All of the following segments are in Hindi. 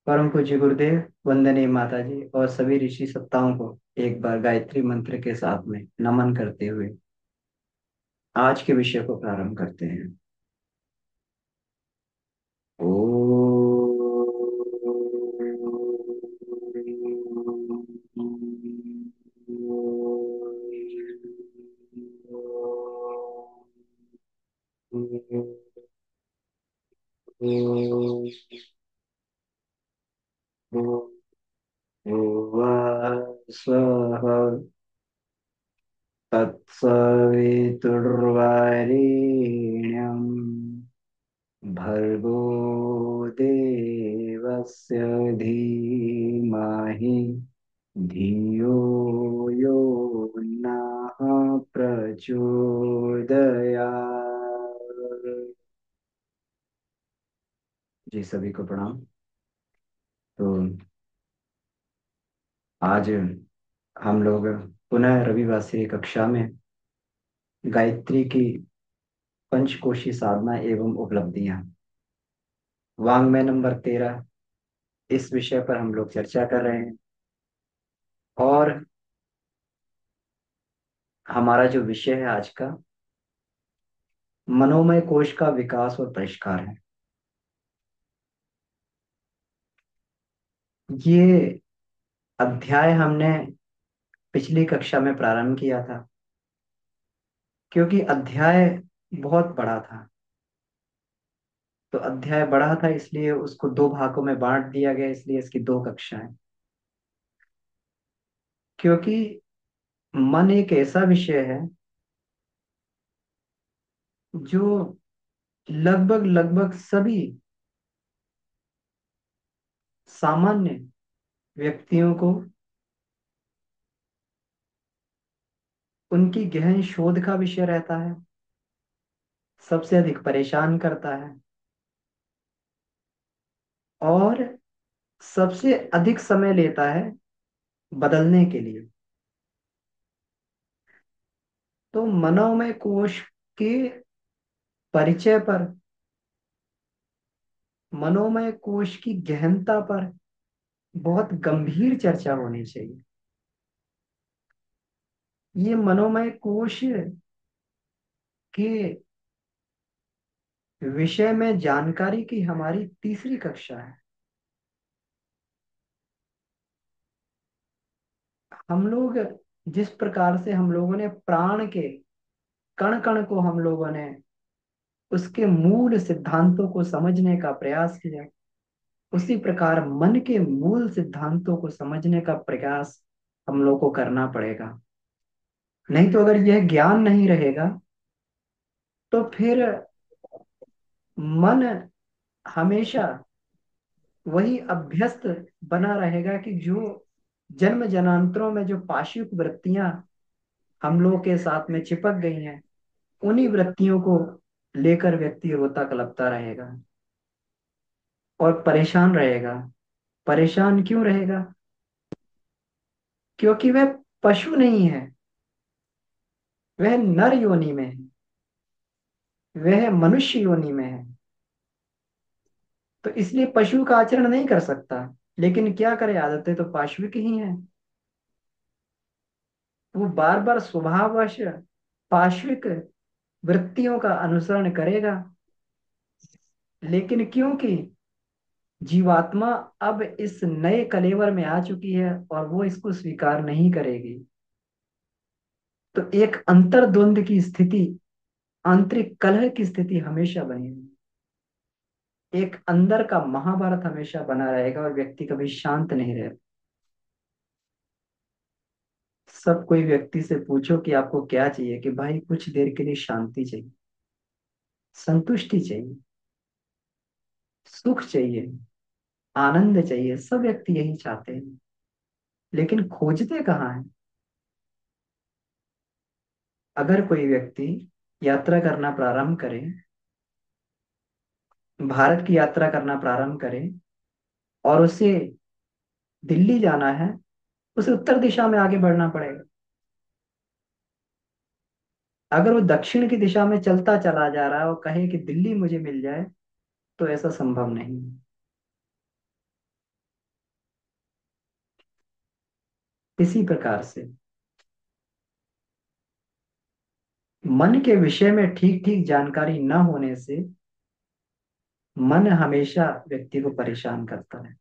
परम पूज्य गुरुदेव, वंदनीय माता जी और सभी ऋषि सत्ताओं को एक बार गायत्री मंत्र के साथ में नमन करते हुए आज के विषय को प्रारंभ करते हैं। स्वः तत्सवितुर्वरेण्यं भर्गो देवस्य धीमहि धियो यो नः प्रचोदयात्। जी सभी को प्रणाम। तो आज हम लोग पुनः रविवासरीय कक्षा में गायत्री की पंचकोशी साधना एवं उपलब्धियां, वांग्मय नंबर 13, इस विषय पर हम लोग चर्चा कर रहे हैं। और हमारा जो विषय है आज का, मनोमय कोश का विकास और परिष्कार है। ये अध्याय हमने पिछली कक्षा में प्रारंभ किया था, क्योंकि अध्याय बहुत बड़ा था। तो अध्याय बड़ा था, इसलिए उसको दो भागों में बांट दिया गया, इसलिए इसकी दो कक्षाएं। क्योंकि मन एक ऐसा विषय है जो लगभग लगभग सभी सामान्य व्यक्तियों को उनकी गहन शोध का विषय रहता है, सबसे अधिक परेशान करता है और सबसे अधिक समय लेता है बदलने के लिए। तो मनोमय कोश के परिचय पर, मनोमय कोश की गहनता पर बहुत गंभीर चर्चा होनी चाहिए। ये मनोमय कोश के विषय में जानकारी की हमारी तीसरी कक्षा है। हम लोग जिस प्रकार से हम लोगों ने प्राण के कण कण को हम लोगों ने उसके मूल सिद्धांतों को समझने का प्रयास किया, उसी प्रकार मन के मूल सिद्धांतों को समझने का प्रयास हम लोग को करना पड़ेगा। नहीं तो अगर यह ज्ञान नहीं रहेगा तो फिर मन हमेशा वही अभ्यस्त बना रहेगा कि जो जन्म जन्मांतरों में जो पाशविक वृत्तियां हम लोग के साथ में चिपक गई हैं, उन्हीं वृत्तियों को लेकर व्यक्ति रोता कलपता रहेगा और परेशान रहेगा। परेशान क्यों रहेगा? क्योंकि वह पशु नहीं है, वह नर योनि में है, वह मनुष्य योनि में है। तो इसलिए पशु का आचरण नहीं कर सकता, लेकिन क्या करे, आदतें तो पाशविक ही हैं। वो बार बार स्वभाववश पाशविक वृत्तियों का अनुसरण करेगा। लेकिन क्योंकि जीवात्मा अब इस नए कलेवर में आ चुकी है और वो इसको स्वीकार नहीं करेगी, तो एक अंतर्द्वंद की स्थिति, आंतरिक कलह की स्थिति हमेशा बनेगी। एक अंदर का महाभारत हमेशा बना रहेगा और व्यक्ति कभी शांत नहीं रहेगा। सब कोई व्यक्ति से पूछो कि आपको क्या चाहिए, कि भाई कुछ देर के लिए शांति चाहिए, संतुष्टि चाहिए, सुख चाहिए, आनंद चाहिए। सब व्यक्ति यही चाहते हैं, लेकिन खोजते कहाँ हैं? अगर कोई व्यक्ति यात्रा करना प्रारंभ करे, भारत की यात्रा करना प्रारंभ करे और उसे दिल्ली जाना है, उसे उत्तर दिशा में आगे बढ़ना पड़ेगा। अगर वो दक्षिण की दिशा में चलता चला जा रहा है और कहे कि दिल्ली मुझे मिल जाए, तो ऐसा संभव नहीं है। इसी प्रकार से मन के विषय में ठीक ठीक जानकारी न होने से मन हमेशा व्यक्ति को परेशान करता है।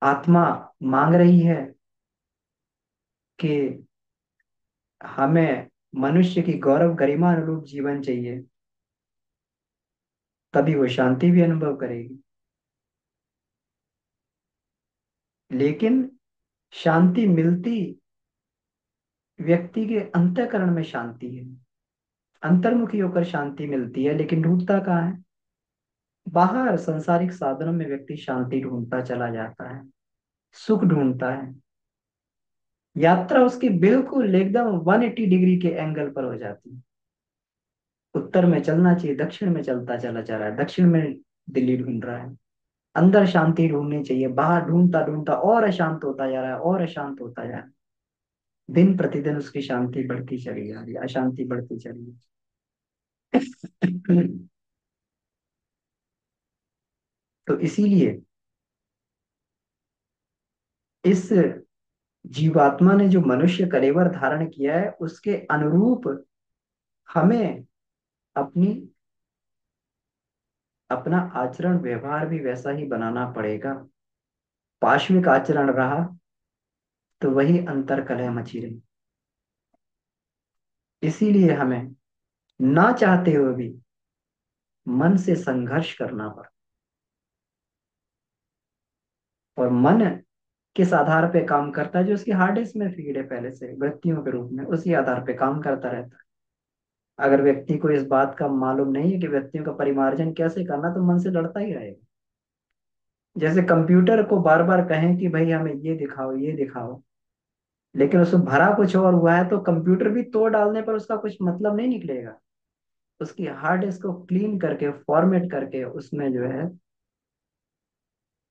आत्मा मांग रही है कि हमें मनुष्य की गौरव गरिमा अनुरूप जीवन चाहिए, तभी वो शांति भी अनुभव करेगी। लेकिन शांति मिलती व्यक्ति के अंतःकरण में शांति है, अंतर्मुखी होकर शांति मिलती है, लेकिन ढूंढता कहाँ है? बाहर संसारिक साधनों में व्यक्ति शांति ढूंढता चला जाता है, सुख ढूंढता है। यात्रा उसकी बिल्कुल एकदम 180 डिग्री के एंगल पर हो जाती है। उत्तर में चलना चाहिए, दक्षिण में चलता चला जा रहा है, दक्षिण में दिल्ली ढूंढ रहा है। अंदर शांति ढूंढनी चाहिए, बाहर ढूंढता ढूंढता और अशांत होता जा रहा है, और अशांत होता जा रहा है। दिन प्रतिदिन उसकी शांति बढ़ती चली जा रही है, अशांति बढ़ती चली है। तो इसीलिए इस जीवात्मा ने जो मनुष्य कलेवर धारण किया है, उसके अनुरूप हमें अपनी अपना आचरण व्यवहार भी वैसा ही बनाना पड़ेगा। पाश्विक आचरण रहा तो वही अंतर कलह मची रही। इसीलिए हमें ना चाहते हुए भी मन से संघर्ष करना पड़ा। और मन किस आधार पे काम करता है? जो उसकी हार्ड डिस्क में फीड है पहले से वृत्तियों के रूप में, उसी आधार पे काम करता रहता है। अगर व्यक्ति को इस बात का मालूम नहीं है कि व्यक्तियों का परिमार्जन कैसे करना, तो मन से लड़ता ही रहेगा। जैसे कंप्यूटर को बार बार कहें कि भाई हमें ये दिखाओ ये दिखाओ, लेकिन उसमें भरा कुछ और हुआ है, तो कंप्यूटर भी तोड़ डालने पर उसका कुछ मतलब नहीं निकलेगा। उसकी हार्ड डिस्क को क्लीन करके फॉर्मेट करके उसमें जो है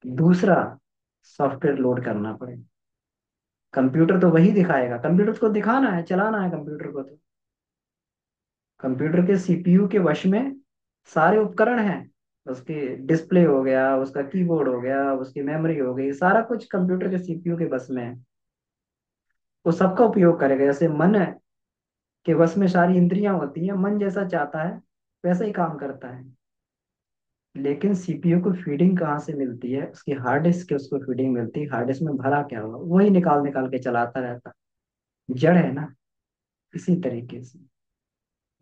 दूसरा सॉफ्टवेयर लोड करना पड़ेगा। कंप्यूटर तो वही दिखाएगा, कंप्यूटर को दिखाना है, चलाना है कंप्यूटर को। तो कंप्यूटर के सीपीयू के वश में सारे उपकरण हैं। उसके डिस्प्ले हो गया, उसका कीबोर्ड हो गया, उसकी मेमोरी हो गई, सारा कुछ कंप्यूटर के सीपीयू के बस में है। वो सबका उपयोग करेगा। जैसे मन के वश में सारी इंद्रियां होती हैं, मन जैसा चाहता है वैसा ही काम करता है। लेकिन सीपीयू को फीडिंग कहाँ से मिलती है? उसकी हार्ड डिस्क के उसको फीडिंग मिलती है। हार्ड डिस्क में भरा क्या हुआ वही निकाल निकाल के चलाता रहता। जड़ है ना। इसी तरीके से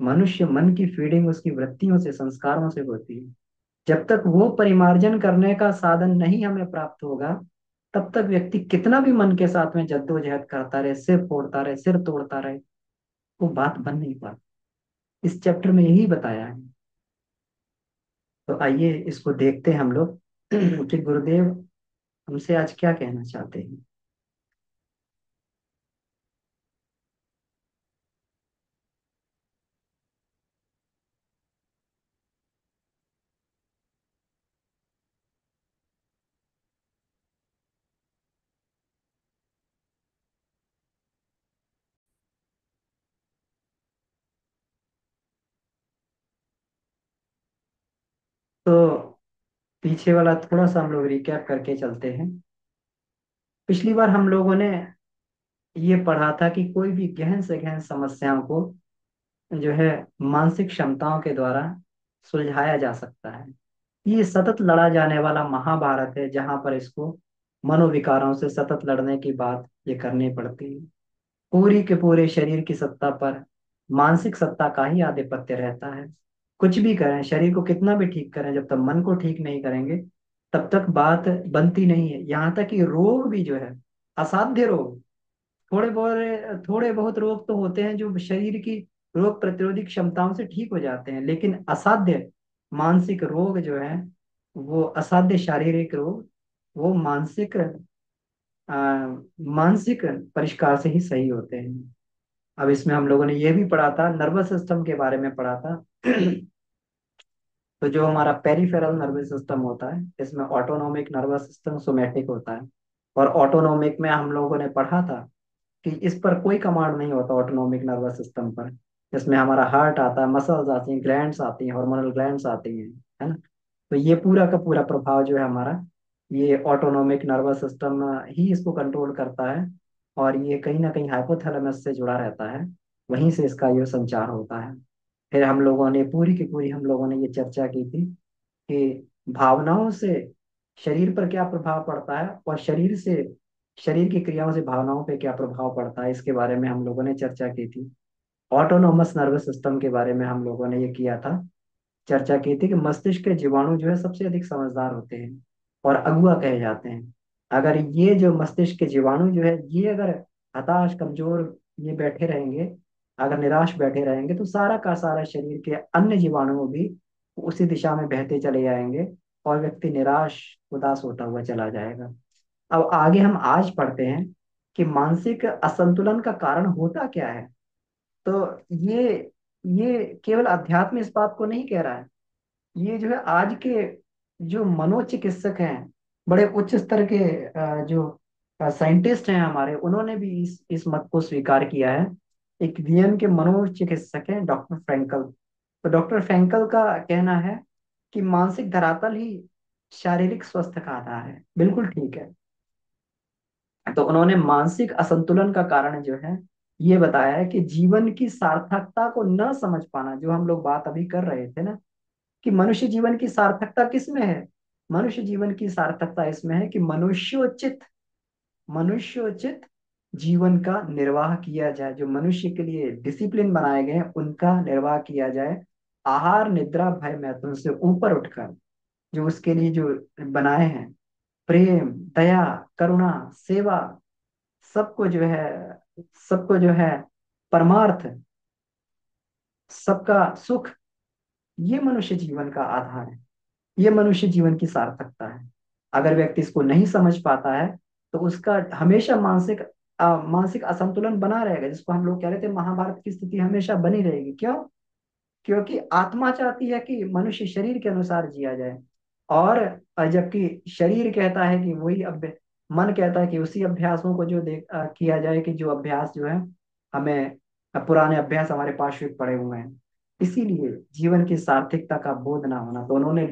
मनुष्य मन की फीडिंग उसकी वृत्तियों से, संस्कारों से होती है। जब तक वो परिमार्जन करने का साधन नहीं हमें प्राप्त होगा, तब तक व्यक्ति कितना भी मन के साथ में जद्दोजहद करता रहे, सिर फोड़ता रहे, सिर तोड़ता रहे, वो बात बन नहीं पाती। इस चैप्टर में यही बताया है। तो आइए इसको देखते हैं हम लोग कि गुरुदेव हमसे आज क्या कहना चाहते हैं। तो पीछे वाला थोड़ा सा हम लोग रिकैप करके चलते हैं। पिछली बार हम लोगों ने ये पढ़ा था कि कोई भी गहन से गहन समस्याओं को जो है मानसिक क्षमताओं के द्वारा सुलझाया जा सकता है। ये सतत लड़ा जाने वाला महाभारत है, जहां पर इसको मनोविकारों से सतत लड़ने की बात ये करनी पड़ती है। पूरी के पूरे शरीर की सत्ता पर मानसिक सत्ता का ही आधिपत्य रहता है। कुछ भी करें, शरीर को कितना भी ठीक करें, जब तक मन को ठीक नहीं करेंगे तब तक बात बनती नहीं है। यहाँ तक कि रोग भी जो है, असाध्य रोग, थोड़े बहुत रोग तो होते हैं जो शरीर की रोग प्रतिरोधी क्षमताओं से ठीक हो जाते हैं, लेकिन असाध्य मानसिक रोग जो है, वो असाध्य शारीरिक रोग, वो आ, मानसिक परिष्कार से ही सही होते हैं। अब इसमें हम लोगों ने ये भी पढ़ा था, नर्वस सिस्टम के बारे में पढ़ा था। तो जो हमारा पेरिफेरल नर्वस सिस्टम होता है, इसमें ऑटोनोमिक नर्वस सिस्टम, सोमैटिक होता है। और ऑटोनोमिक में हम लोगों ने पढ़ा था कि इस पर कोई कमांड नहीं होता, ऑटोनोमिक नर्वस सिस्टम पर। जिसमें हमारा हार्ट आता है, मसल्स आती हैं, ग्लैंड्स आती हैं, हार्मोनल ग्लैंड्स आती हैं, है ना। तो ये पूरा का पूरा प्रभाव जो है हमारा, ये ऑटोनोमिक नर्वस सिस्टम ही इसको कंट्रोल करता है। और ये कहीं ना कहीं हाइपोथैलेमस से जुड़ा रहता है, वहीं से इसका ये संचार होता है। फिर हम लोगों ने पूरी की पूरी हम लोगों ने ये चर्चा की थी कि भावनाओं से शरीर पर क्या प्रभाव पड़ता है, और शरीर की क्रियाओं से भावनाओं पे क्या प्रभाव पड़ता है, इसके बारे में हम लोगों ने चर्चा की थी। ऑटोनोमस नर्वस सिस्टम के बारे में हम लोगों ने ये किया था, चर्चा की थी कि मस्तिष्क के जीवाणु जो है सबसे अधिक समझदार होते हैं और अगुआ कहे जाते हैं। अगर ये जो मस्तिष्क के जीवाणु जो है ये अगर हताश, कमजोर ये बैठे रहेंगे, अगर निराश बैठे रहेंगे, तो सारा का सारा शरीर के अन्य जीवाणु भी उसी दिशा में बहते चले जाएंगे, और व्यक्ति निराश, उदास होता हुआ चला जाएगा। अब आगे हम आज पढ़ते हैं कि मानसिक असंतुलन का कारण होता क्या है। तो ये ये केवल अध्यात्म इस बात को नहीं कह रहा है, ये जो है आज के जो मनोचिकित्सक हैं, बड़े उच्च स्तर के जो साइंटिस्ट हैं हमारे, उन्होंने भी इस मत को स्वीकार किया है। एक वियन के मनोचिकित्सक हैं डॉक्टर फ्रैंकल। तो डॉक्टर फ्रैंकल का कहना है कि मानसिक धरातल ही शारीरिक स्वस्थ का आधार है। बिल्कुल ठीक है। तो उन्होंने मानसिक असंतुलन का कारण जो है ये बताया है कि जीवन की सार्थकता को न समझ पाना, जो हम लोग बात अभी कर रहे थे ना, कि मनुष्य जीवन की सार्थकता किस में है। मनुष्य जीवन की सार्थकता इसमें है कि मनुष्योचित जीवन का निर्वाह किया जाए, जो मनुष्य के लिए डिसिप्लिन बनाए गए हैं उनका निर्वाह किया जाए। आहार, निद्रा, भय, मैथुन से ऊपर उठकर, जो उसके लिए जो बनाए हैं, प्रेम, दया, करुणा, सेवा, सबको जो है सबको जो है परमार्थ, सबका सुख, ये मनुष्य जीवन का आधार है। ये मनुष्य जीवन की सार्थकता है। अगर व्यक्ति इसको नहीं समझ पाता है तो उसका हमेशा मानसिक असंतुलन बना रहेगा, जिसको हम लोग कह रहे थे महाभारत की स्थिति हमेशा बनी रहेगी। क्यों? क्योंकि आत्मा चाहती है कि मनुष्य शरीर के अनुसार जिया जाए, और जबकि शरीर कहता है कि मन कहता है कि उसी अभ्यासों को किया जाए, कि जो अभ्यास जो है हमें पुराने अभ्यास हमारे पार्श्विक पड़े हुए हैं। इसीलिए जीवन की सार्थकता का बोध ना होना, तो उन्होंने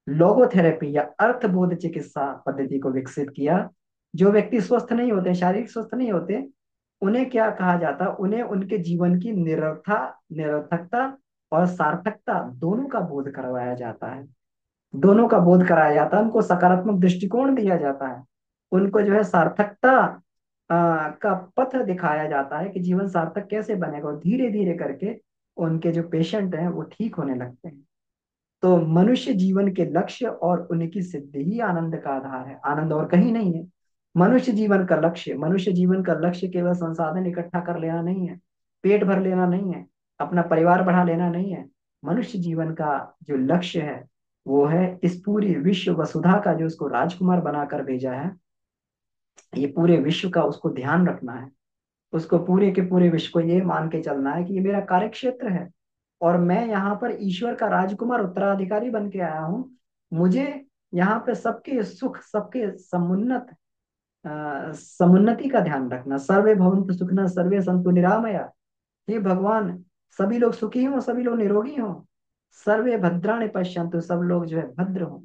लोगोथेरेपी या अर्थबोध चिकित्सा पद्धति को विकसित किया। जो व्यक्ति स्वस्थ नहीं होते, शारीरिक स्वस्थ नहीं होते, उन्हें क्या कहा जाता, उन्हें उनके जीवन की निरर्थकता और सार्थकता दोनों का बोध करवाया जाता है। दोनों का बोध कराया जाता है, उनको सकारात्मक दृष्टिकोण दिया जाता है, उनको जो है सार्थकता का पथ दिखाया जाता है कि जीवन सार्थक कैसे बनेगा, और धीरे धीरे करके उनके जो पेशेंट हैं वो ठीक होने लगते हैं। तो मनुष्य जीवन के लक्ष्य और उनकी सिद्धि ही आनंद का आधार है, आनंद और कहीं नहीं है। मनुष्य जीवन का लक्ष्य केवल संसाधन इकट्ठा कर लेना नहीं है, पेट भर लेना नहीं है, अपना परिवार बढ़ा लेना नहीं है। मनुष्य जीवन का जो लक्ष्य है वो है इस पूरी विश्व वसुधा का, जो उसको राजकुमार बनाकर भेजा है, ये पूरे विश्व का उसको ध्यान रखना है। उसको पूरे के पूरे विश्व को ये मान के चलना है कि ये मेरा कार्य क्षेत्र है, और मैं यहाँ पर ईश्वर का राजकुमार उत्तराधिकारी बन के आया हूँ। मुझे यहाँ पे सबके सुख, सबके समुन्नति का ध्यान रखना। सर्वे भवन्तु सुखिनः, सर्वे सन्तु निरामया। हे भगवान, सभी लोग सुखी हों, सभी लोग निरोगी हों। सर्वे भद्राणि पश्यन्तु, सब लोग जो है भद्र हों,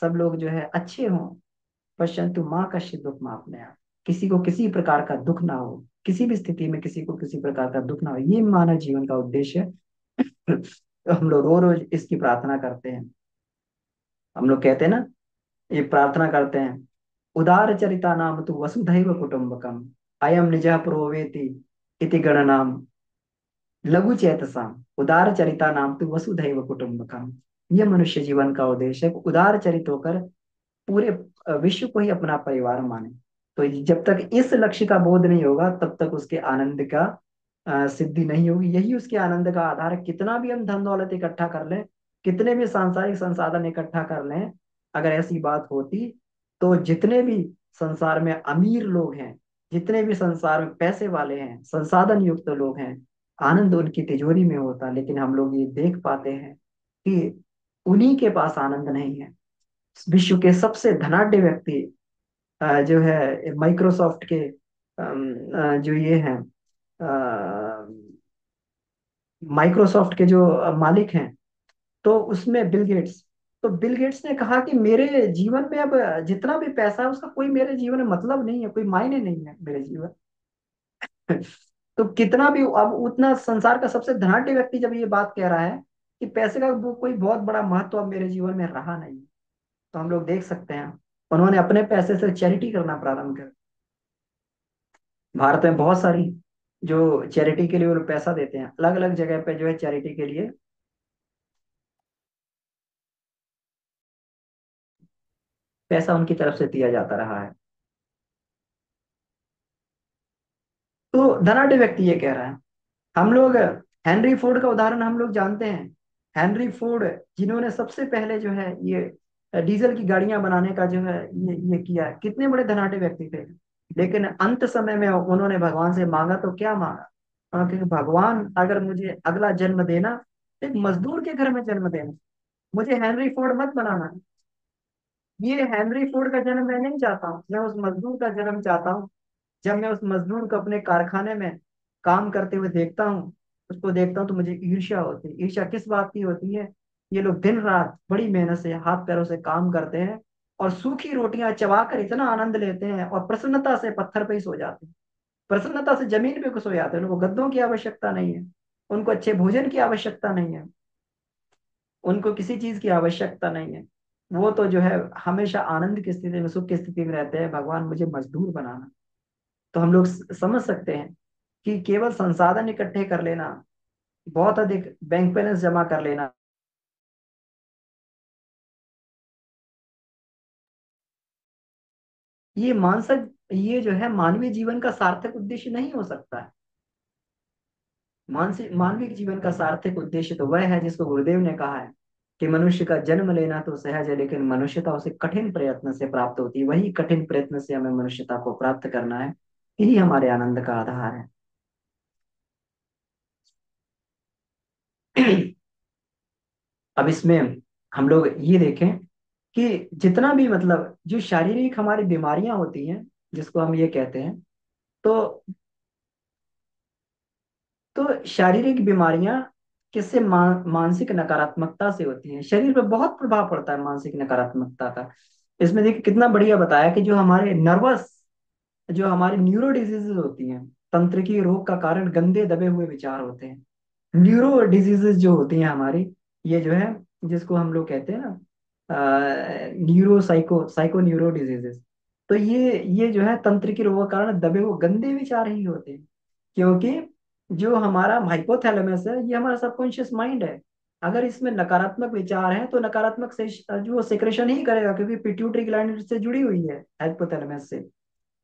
सब लोग जो है अच्छे हों। पश्यन्तु माँ कश्चित् दुःखमाप्नुयात्, किसी को किसी प्रकार का दुख ना हो, किसी भी स्थिति में किसी को किसी प्रकार का दुख ना हो, ये मानव जीवन का उद्देश्य है। तो हम लोग रोज रोज इसकी प्रार्थना करते हैं। हम लोग कहते हैं ना, ये प्रार्थना करते हैं, उदार चरिता नाम तु वसुधैव कुटुंबकम, अयम निजः प्रोवेति इति गणनाम लघु चेतसाम, उदार चरिता नाम तु वसुधैव कुटुंबकम। ये मनुष्य जीवन का उद्देश्य है, उदार चरित होकर पूरे विश्व को ही अपना परिवार माने। तो जब तक इस लक्ष्य का बोध नहीं होगा तब तक उसके आनंद का सिद्धि नहीं होगी। यही उसके आनंद का आधार है। कितना भी हम धन दौलत इकट्ठा कर लें, कितने भी सांसारिक संसाधन इकट्ठा कर लें, अगर ऐसी बात होती तो जितने भी संसार में अमीर लोग हैं, जितने भी संसार में पैसे वाले हैं, संसाधन युक्त लोग हैं, आनंद उनकी तिजोरी में होता। लेकिन हम लोग ये देख पाते हैं कि उन्हीं के पास आनंद नहीं है। विश्व के सबसे धनाढ्य व्यक्ति जो है माइक्रोसॉफ्ट के जो ये हैं, माइक्रोसॉफ्ट के जो मालिक हैं, तो उसमें बिल गेट्स, तो बिल गेट्स ने कहा कि मेरे जीवन में अब जितना भी पैसा है उसका कोई मेरे जीवन में मतलब नहीं है, कोई मायने नहीं है मेरे जीवन। तो कितना भी अब उतना संसार का सबसे धनाढ्य व्यक्ति जब ये बात कह रहा है कि पैसे का वो कोई बहुत बड़ा महत्व अब मेरे जीवन में रहा नहीं, तो हम लोग देख सकते हैं उन्होंने अपने पैसे से चैरिटी करना प्रारंभ कर। भारत में बहुत सारी जो चैरिटी के लिए वो लोग पैसा देते हैं, अलग अलग जगह पे जो है चैरिटी के लिए पैसा उनकी तरफ से दिया जाता रहा है। तो धनाढ्य व्यक्ति ये कह रहा है। हम लोग हेनरी फोर्ड का उदाहरण हम लोग जानते हैं। हेनरी फोर्ड जिन्होंने सबसे पहले जो है ये डीजल की गाड़ियां बनाने का जो है ये किया, कितने बड़े धनाढ्य व्यक्ति थे। लेकिन अंत समय में उन्होंने भगवान से मांगा तो क्या मांगा, क्योंकि भगवान अगर मुझे अगला जन्म देना, एक मजदूर के घर में जन्म देना, मुझे हेनरी फोर्ड मत बनाना। ये हेनरी फोर्ड का जन्म मैं नहीं चाहता हूँ, मैं उस मजदूर का जन्म चाहता हूँ। जब मैं उस मजदूर को अपने कारखाने में काम करते हुए देखता हूँ, उसको देखता हूँ तो मुझे ईर्ष्या होती है। ईर्ष्या किस बात की होती है? ये लोग दिन रात बड़ी मेहनत से हाथ पैरों से काम करते हैं और सूखी रोटियां चबाकर इतना आनंद लेते हैं और प्रसन्नता से पत्थर पे ही सो जाते हैं, प्रसन्नता से जमीन पे को सो जाते हैं। उनको गद्दों की आवश्यकता नहीं है, उनको अच्छे भोजन की आवश्यकता नहीं है, उनको किसी चीज की आवश्यकता नहीं है। वो तो जो है हमेशा आनंद की स्थिति में, सुख की स्थिति में रहते हैं। भगवान मुझे मजदूर बनाना। तो हम लोग समझ सकते हैं कि केवल संसाधन इकट्ठे कर लेना, बहुत अधिक बैंक बैलेंस जमा कर लेना, ये मानसिक, ये जो है मानवीय जीवन का सार्थक उद्देश्य नहीं हो सकता है। मानसिक मानविक जीवन का सार्थक उद्देश्य तो वह है जिसको गुरुदेव ने कहा है कि मनुष्य का जन्म लेना तो सहज है, लेकिन मनुष्यता उसे कठिन प्रयत्न से प्राप्त होती है। वही कठिन प्रयत्न से हमें मनुष्यता को प्राप्त करना है, यही हमारे आनंद का आधार है। अब इसमें हम लोग ये देखें कि जितना भी मतलब जो शारीरिक हमारी बीमारियां होती हैं, जिसको हम ये कहते हैं, तो शारीरिक बीमारियां किससे मानसिक नकारात्मकता से होती हैं। शरीर पे बहुत प्रभाव पड़ता है मानसिक नकारात्मकता का। इसमें देखिए कितना बढ़िया बताया कि जो हमारे नर्वस, जो हमारी न्यूरो डिजीजेज होती हैं, तंत्रिकी रोग का कारण गंदे दबे हुए विचार होते हैं। न्यूरो डिजीजेज जो होती हैं हमारी, ये जो है जिसको हम लोग कहते हैं ना न्यूरो साइको न्यूरो डिजीजेस, तो ये जो है तंत्र की रोग के कारण दबे हुए गंदे विचार ही होते हैं। क्योंकि जो हमारा हाइपोथैलेमस है, ये हमारा सबकॉन्शियस माइंड है। अगर इसमें नकारात्मक विचार है तो नकारात्मक से जो सेक्रेशन ही करेगा, क्योंकि पिट्यूटरी ग्लैंड से जुड़ी हुई है हाइपोथैलेमस से।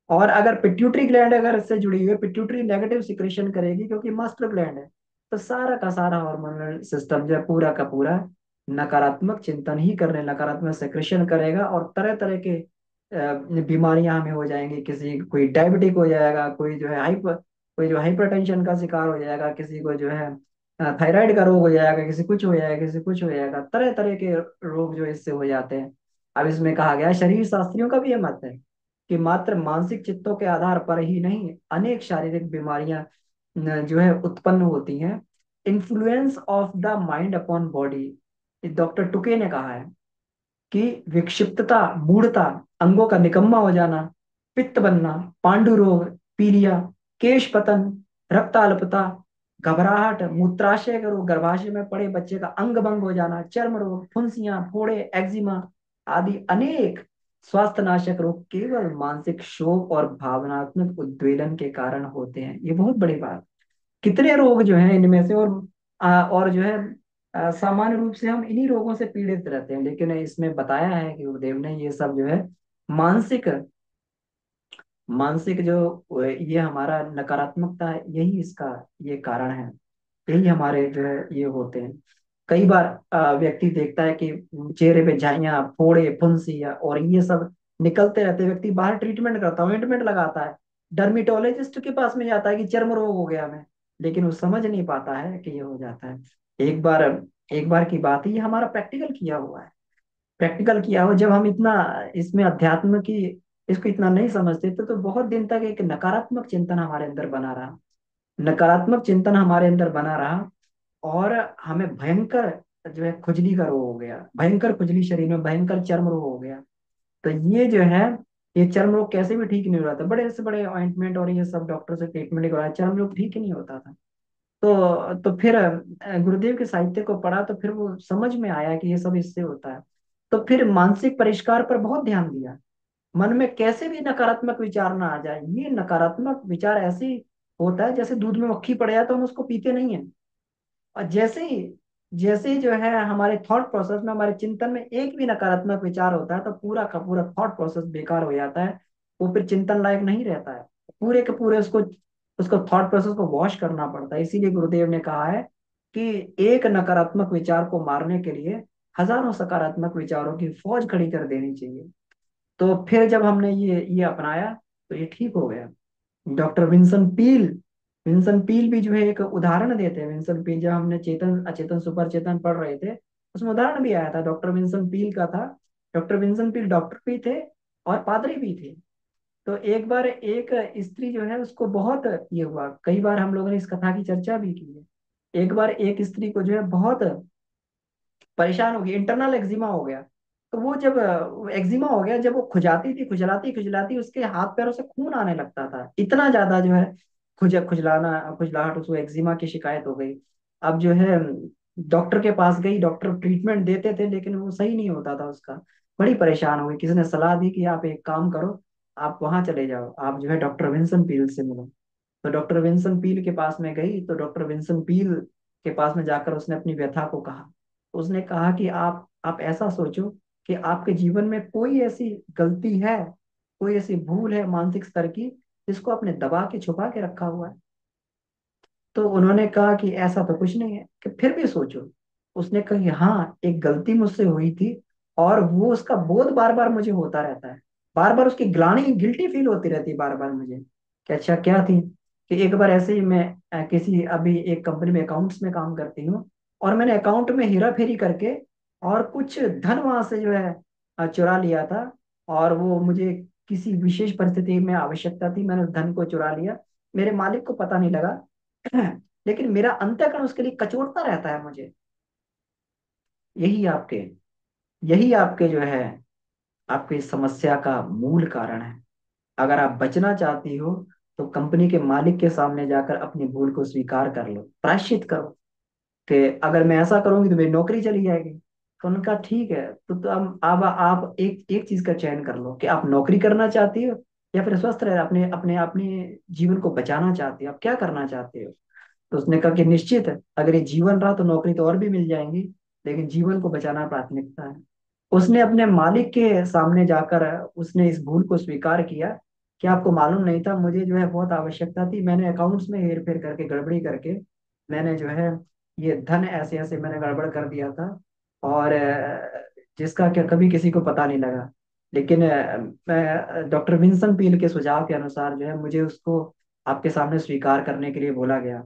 और अगर पिट्यूटरी ग्लैंड अगर इससे जुड़ी हुई है, पिट्यूटरी नेगेटिव सिक्रेशन करेगी क्योंकि मास्टर ग्लैंड है, तो सारा का सारा हार्मोनल सिस्टम जो है पूरा का पूरा नकारात्मक चिंतन ही करने, नकारात्मक सिक्रेशन करेगा और तरह तरह के बीमारियां हमें हो जाएंगी। किसी कोई डायबिटिक हो जाएगा, कोई जो है कोई जो हाइपरटेंशन का शिकार हो जाएगा, किसी को जो है थायराइड का रोग हो जाएगा, किसी कुछ हो जाएगा, किसी कुछ हो जाएगा, तरह तरह के रोग जो इससे हो जाते हैं। अब इसमें कहा गया है, शरीर शास्त्रियों का भी यह मत है कि मात्र मानसिक चित्तों के आधार पर ही नहीं, अनेक शारीरिक बीमारियां जो है उत्पन्न होती हैं। Influence of the mind upon body, doctor Tuke ने कहा है कि विक्षिप्तता, मूढ़ता, अंगों का निकम्मा हो जाना, पित्त बनना, पांडु रोग, पीलिया, केश पतन, रक्ताल्पता, घबराहट, मूत्राशय का रोग, गर्भाशय में पड़े बच्चे का अंग भंग हो जाना, चर्म रोग, फुंसियां, फोड़े, एक्जिमा आदि अनेक स्वास्थ्य नाशक रोग केवल मानसिक शोक और भावनात्मक उद्वेलन के कारण होते हैं। ये बहुत बड़ी बात। कितने रोग जो हैं इनमें से, और जो है सामान्य रूप से हम इन्हीं रोगों से पीड़ित रहते हैं, लेकिन इसमें बताया है कि गुरुदेव ने ये सब जो है मानसिक मानसिक जो ये हमारा नकारात्मकता है, यही इसका ये कारण है। यही हमारे जो है ये होते हैं। कई बार व्यक्ति देखता है कि चेहरे पे झाइयाँ, फोड़े, फुंसी और ये सब निकलते रहते, व्यक्ति बाहर ट्रीटमेंट करता है, ऑइंटमेंट लगाता है, डर्मिटोलॉजिस्ट के पास में जाता है कि चर्म रोग हो गया हमें, लेकिन वो समझ नहीं पाता है कि ये हो जाता है। एक बार एक बार की बात है, ये हमारा प्रैक्टिकल किया हुआ है। प्रैक्टिकल किया हो, जब हम इतना इसमें अध्यात्म की इसको इतना नहीं समझते थे, तो बहुत दिन तक एक नकारात्मक चिंतन हमारे अंदर बना रहा, नकारात्मक चिंतन हमारे अंदर बना रहा। और हमें भयंकर जो है खुजली का रोग हो गया, भयंकर खुजली, शरीर में भयंकर चर्म रोग हो गया। तो ये जो है, ये चर्म रोग कैसे भी ठीक नहीं हो रहा था, बड़े से बड़े ऑइंटमेंट और ये सब डॉक्टर से ट्रीटमेंट करवाया, चर्म रोग ठीक ही नहीं होता था। तो फिर गुरुदेव के साहित्य को पढ़ा तो फिर वो समझ में आया कि ये सब इससे होता है। तो फिर मानसिक परिष्कार पर बहुत ध्यान दिया। मन में कैसे भी नकारात्मक विचार ना आ जाए, ये नकारात्मक विचार ऐसे ही होता है जैसे दूध में मक्खी पड़ जाए तो हम उसको पीते नहीं है। और जैसे ही जो है हमारे थॉट प्रोसेस में, हमारे चिंतन में एक भी नकारात्मक विचार होता है तो पूरा का पूरा थॉट प्रोसेस बेकार हो जाता है। वो फिर चिंतन लायक नहीं रहता है। पूरे के पूरे उसको उसको थॉट प्रोसेस को वॉश करना पड़ता है। इसीलिए गुरुदेव ने कहा है कि एक नकारात्मक विचार को मारने के लिए हजारों सकारात्मक विचारों की फौज खड़ी कर देनी चाहिए। तो फिर जब हमने ये अपनाया तो ये ठीक हो गया। डॉक्टर विंसन पील भी जो है एक उदाहरण देते हैं। विंसन पील, जब हमने चेतन अचेतन सुपर चेतन पढ़ रहे थे, उसमें उदाहरण भी आया था डॉक्टर विंसन पील का था। डॉक्टर विंसन पील डॉक्टर भी थे और पादरी भी थे। तो एक बार एक स्त्री जो है उसको बहुत ये हुआ, कई बार हम लोगों ने इस कथा की चर्चा भी की है। एक बार एक स्त्री को जो है बहुत परेशान हो गई, इंटरनल एक्जिमा हो गया। तो वो जब एक्जिमा हो गया, जब वो खुजाती थी, खुजलाती खुजलाती उसके हाथ पैरों से खून आने लगता था, इतना ज्यादा जो है खुजलाना, खुजलाहट, उसको एक्जिमा की शिकायत हो गई। अब जो है डॉक्टर के पास गई, डॉक्टर ट्रीटमेंट देते थे लेकिन वो सही नहीं होता था उसका। बड़ी परेशान हो गई, किसी ने सलाह दी कि आप एक काम करो, आप वहां चले जाओ, आप जो है डॉक्टर विंसन पील से मिलो। तो डॉक्टर विंसन पील के पास में गई, तो डॉक्टर विंसन पील के पास में जाकर उसने अपनी व्यथा को कहा। उसने कहा कि आप ऐसा सोचो कि आपके जीवन में कोई ऐसी गलती है, कोई ऐसी भूल है मानसिक स्तर की जिसको आपने दबा के छुपा के रखा हुआ है। तो उन्होंने कहा कि ऐसा तो कुछ नहीं है, कि फिर भी सोचो। उसने कहा कि हाँ, एक गलती मुझसे हुई थी और वो उसका बोध बार बार मुझे होता रहता है। बार बार उसकी ग्लानि, गिल्टी फील होती रहती है बार बार मुझे, कि अच्छा क्या थी। कि एक बार ऐसे ही मैं किसी अभी एक कंपनी में अकाउंट्स में काम करती हूँ, और मैंने अकाउंट में हेरा फेरी करके और कुछ धन वहां से जो है चुरा लिया था। और वो मुझे किसी विशेष परिस्थिति में आवश्यकता थी, मैंने उस धन को चुरा लिया। मेरे मालिक को पता नहीं लगा। लेकिन मेरा अंतःकरण उसके लिए कचोटता रहता है मुझे। यही आपके यही आपके जो है आपकी इस समस्या का मूल कारण है। अगर आप बचना चाहती हो तो कंपनी के मालिक के सामने जाकर अपनी भूल को स्वीकार कर लो, प्रायश्चित करो कि अगर मैं ऐसा करूंगी तो मेरी नौकरी चली जाएगी। तो उनका ठीक है, तो अब आप एक एक चीज का चयन कर लो कि आप नौकरी करना चाहती हो या फिर स्वस्थ रह अपने अपने अपने जीवन को बचाना चाहती हो, आप क्या करना चाहते हो। तो उसने कहा कि निश्चित है, अगर ये जीवन रहा तो नौकरी तो और भी मिल जाएंगी, लेकिन जीवन को बचाना प्राथमिकता है। उसने अपने मालिक के सामने जाकर उसने इस भूल को स्वीकार किया कि आपको मालूम नहीं था, मुझे जो है बहुत आवश्यकता थी, मैंने अकाउंट्स में हेर फेर करके, गड़बड़ी करके, मैंने जो है ये धन ऐसे ऐसे मैंने गड़बड़ कर दिया था। और जिसका क्या कभी किसी को पता नहीं लगा। लेकिन मैं डॉक्टर विंसन पील के सुझाव के अनुसार जो है मुझे उसको आपके सामने स्वीकार करने के लिए बोला गया।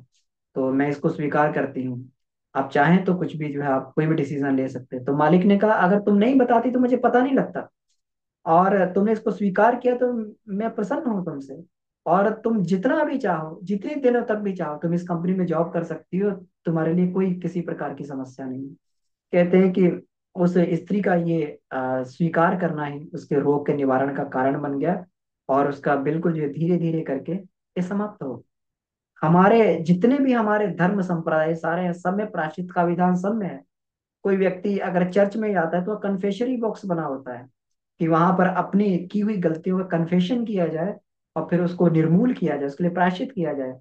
तो मैं इसको स्वीकार करती हूँ। आप चाहें तो कुछ भी जो है आप कोई भी डिसीजन ले सकते हैं। तो मालिक ने कहा अगर तुम नहीं बताती तो मुझे पता नहीं लगता, और तुमने इसको स्वीकार किया तो मैं प्रसन्न हूँ तुमसे। और तुम जितना भी चाहो, जितने दिनों तक भी चाहो, तुम इस कंपनी में जॉब कर सकती हो। तुम्हारे लिए कोई किसी प्रकार की समस्या नहीं है। कहते हैं कि उस स्त्री का ये स्वीकार करना ही उसके रोग के निवारण का कारण बन गया। और उसका बिल्कुल जो धीरे धीरे करके ये समाप्त हो। हमारे जितने भी हमारे धर्म संप्रदाय सारे हैं, सब में प्रायश्चित का विधान सब में है। कोई व्यक्ति अगर चर्च में जाता है तो कन्फेशनरी बॉक्स बना होता है कि वहां पर अपनी की हुई गलतियों का कन्फेशन किया जाए और फिर उसको निर्मूल किया जाए, उसके लिए प्रायश्चित किया जाए।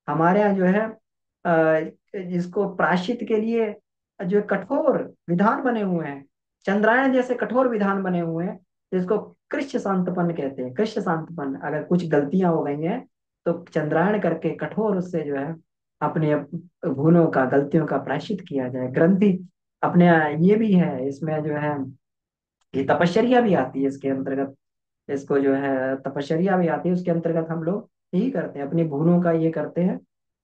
हमारे यहाँ जो है जिसको प्रायश्चित के लिए जो कठोर विधान बने हुए हैं, चंद्रायण जैसे कठोर विधान बने हुए हैं, जिसको कृष्ण शांतपन कहते हैं। कृष्ण शांतपन, अगर कुछ गलतियां हो गई हैं तो चंद्रायण करके कठोर उससे जो है अपने भूलों का, गलतियों का प्रायश्चित किया जाए। ग्रंथि अपने ये भी है इसमें जो है, ये तपश्चर्या भी आती है इसके अंतर्गत। इसको जो है तपश्चर्या भी आती है, उसके अंतर्गत हम लोग यही करते हैं, अपनी भूलों का ये करते हैं।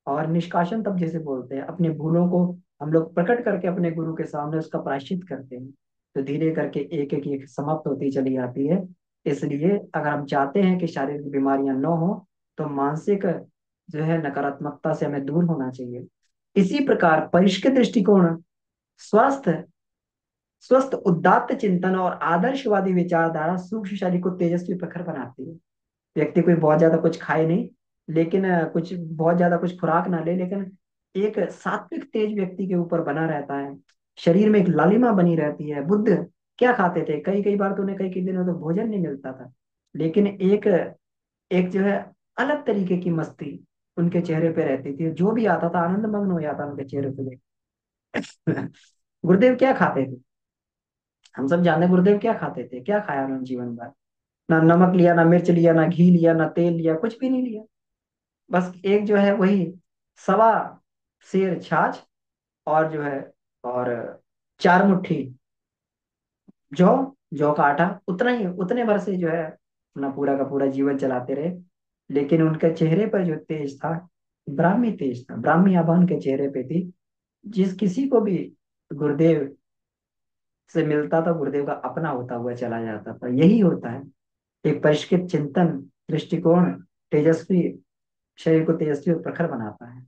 और निष्कासन तब जैसे बोलते हैं, अपनी भूलों को हम लोग प्रकट करके अपने गुरु के सामने उसका प्रायश्चित करते हैं। तो धीरे करके एक एक एक समाप्त होती चली जाती है। इसलिए अगर हम चाहते हैं कि शारीरिक बीमारियां न हो तो मानसिक जो है नकारात्मकता से हमें दूर होना चाहिए। इसी प्रकार परिष्कृत दृष्टिकोण स्वस्थ स्वस्थ उदात्त चिंतन और आदर्शवादी विचारधारा सूक्ष्म शरीर को तेजस्वी प्रखर बनाती है। व्यक्ति कोई बहुत ज्यादा कुछ खाए नहीं, लेकिन कुछ बहुत ज्यादा कुछ खुराक ना ले, लेकिन एक सात्विक तेज व्यक्ति के ऊपर बना रहता है। शरीर में एक लालिमा बनी रहती है। बुद्ध क्या खाते थे? कई कई बार तो उन्हें कई कई दिनों तक भोजन नहीं मिलता था, लेकिन एक एक जो है अलग तरीके की मस्ती उनके चेहरे पे रहती थी। जो भी आता था आनंद मग्न हो जाता उनके चेहरे पे देख। गुरुदेव क्या खाते थे? हम सब जानते हैं गुरुदेव क्या खाते थे, क्या खाया उन्होंने जीवन भर? ना नमक लिया, ना मिर्च लिया, ना घी लिया, ना तेल लिया, कुछ भी नहीं लिया। बस एक जो है वही सवा सेर छाछ, और जो है और 4 मुट्ठी जौ, जौ का आटा, उतना ही, उतने भर से जो है अपना पूरा का पूरा जीवन चलाते रहे। लेकिन उनके चेहरे पर जो तेज था, ब्राह्मी तेज था, ब्राह्मी आभा के चेहरे पे थी। जिस किसी को भी गुरुदेव से मिलता था, गुरुदेव का अपना होता हुआ चला जाता था। यही होता है एक परिष्कृत चिंतन, दृष्टिकोण तेजस्वी शरीर को तेजस्वी और प्रखर बनाता है।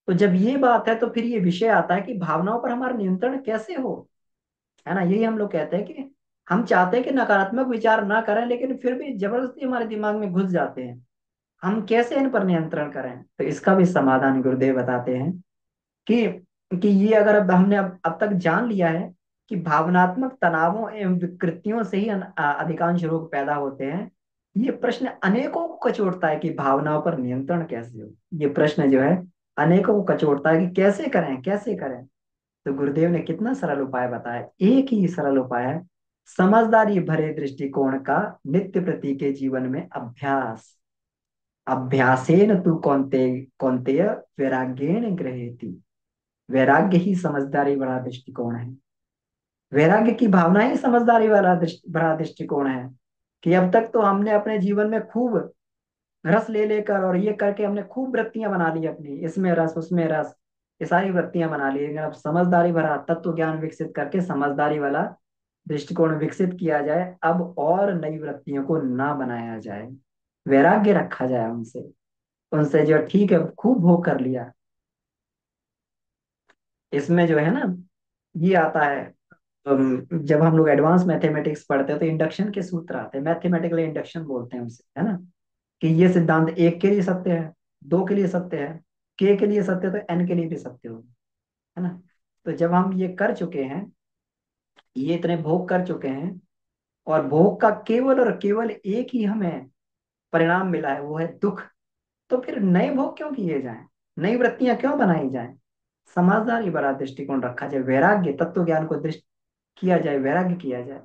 तो जब ये बात है तो फिर ये विषय आता है कि भावनाओं पर हमारा नियंत्रण कैसे हो, है ना? यही हम लोग कहते हैं कि हम चाहते हैं कि नकारात्मक विचार ना करें, लेकिन फिर भी जबरदस्ती हमारे दिमाग में घुस जाते हैं। हम कैसे इन पर नियंत्रण करें? तो इसका भी समाधान गुरुदेव बताते हैं कि ये अगर अब हमने अब तक जान लिया है कि भावनात्मक तनावों एवं विकृतियों से ही अधिकांश रोग पैदा होते हैं। ये प्रश्न अनेकों को कचोटता है कि भावनाओं पर नियंत्रण कैसे हो। ये प्रश्न जो है अनेकों को कचोटता है कि कैसे करें, कैसे करें। तो गुरुदेव ने कितना सरल उपाय बताया। एक ही सरल उपाय है, समझदारी भरे दृष्टिकोण का नित्य प्रति के जीवन में अभ्यास। अभ्यासेन तू कौन्तेय वैराग्येण गृह्यति। वैराग्य ही समझदारी वाला दृष्टिकोण है। वैराग्य की भावना ही समझदारी वाला बड़ा दृष्टिकोण है। कि अब तक तो हमने अपने जीवन में खूब रस ले लेकर और ये करके हमने खूब वृत्तियां बना ली अपनी, इसमें रस उसमें रस, ये सारी वृत्तियां बना ली। लेकिन अब समझदारी भरा तत्व ज्ञान विकसित करके समझदारी वाला दृष्टिकोण विकसित किया जाए। अब और नई वृत्तियों को ना बनाया जाए, वैराग्य रखा जाए उनसे। उनसे जो ठीक है खूब भोग कर लिया। इसमें जो है ना, ये आता है, जब हम लोग एडवांस मैथमेटिक्स पढ़ते हैं तो इंडक्शन के सूत्र आते हैं, मैथमेटिकल इंडक्शन बोलते हैं उसे, है ना? कि ये सिद्धांत एक के लिए सत्य है, दो के लिए सत्य है, के लिए सत्य है, तो एन के लिए भी सत्य होगा, है ना? तो जब हम ये कर चुके हैं, ये इतने भोग कर चुके हैं, और भोग का केवल और केवल एक ही हमें परिणाम मिला है, वो है दुख। तो फिर नए भोग क्यों किए जाएं? नई वृत्तियां क्यों बनाई जाएं? समझदारी बड़ा दृष्टिकोण रखा जाए, वैराग्य तत्व ज्ञान को दृष्टि किया जाए, वैराग्य किया जाए,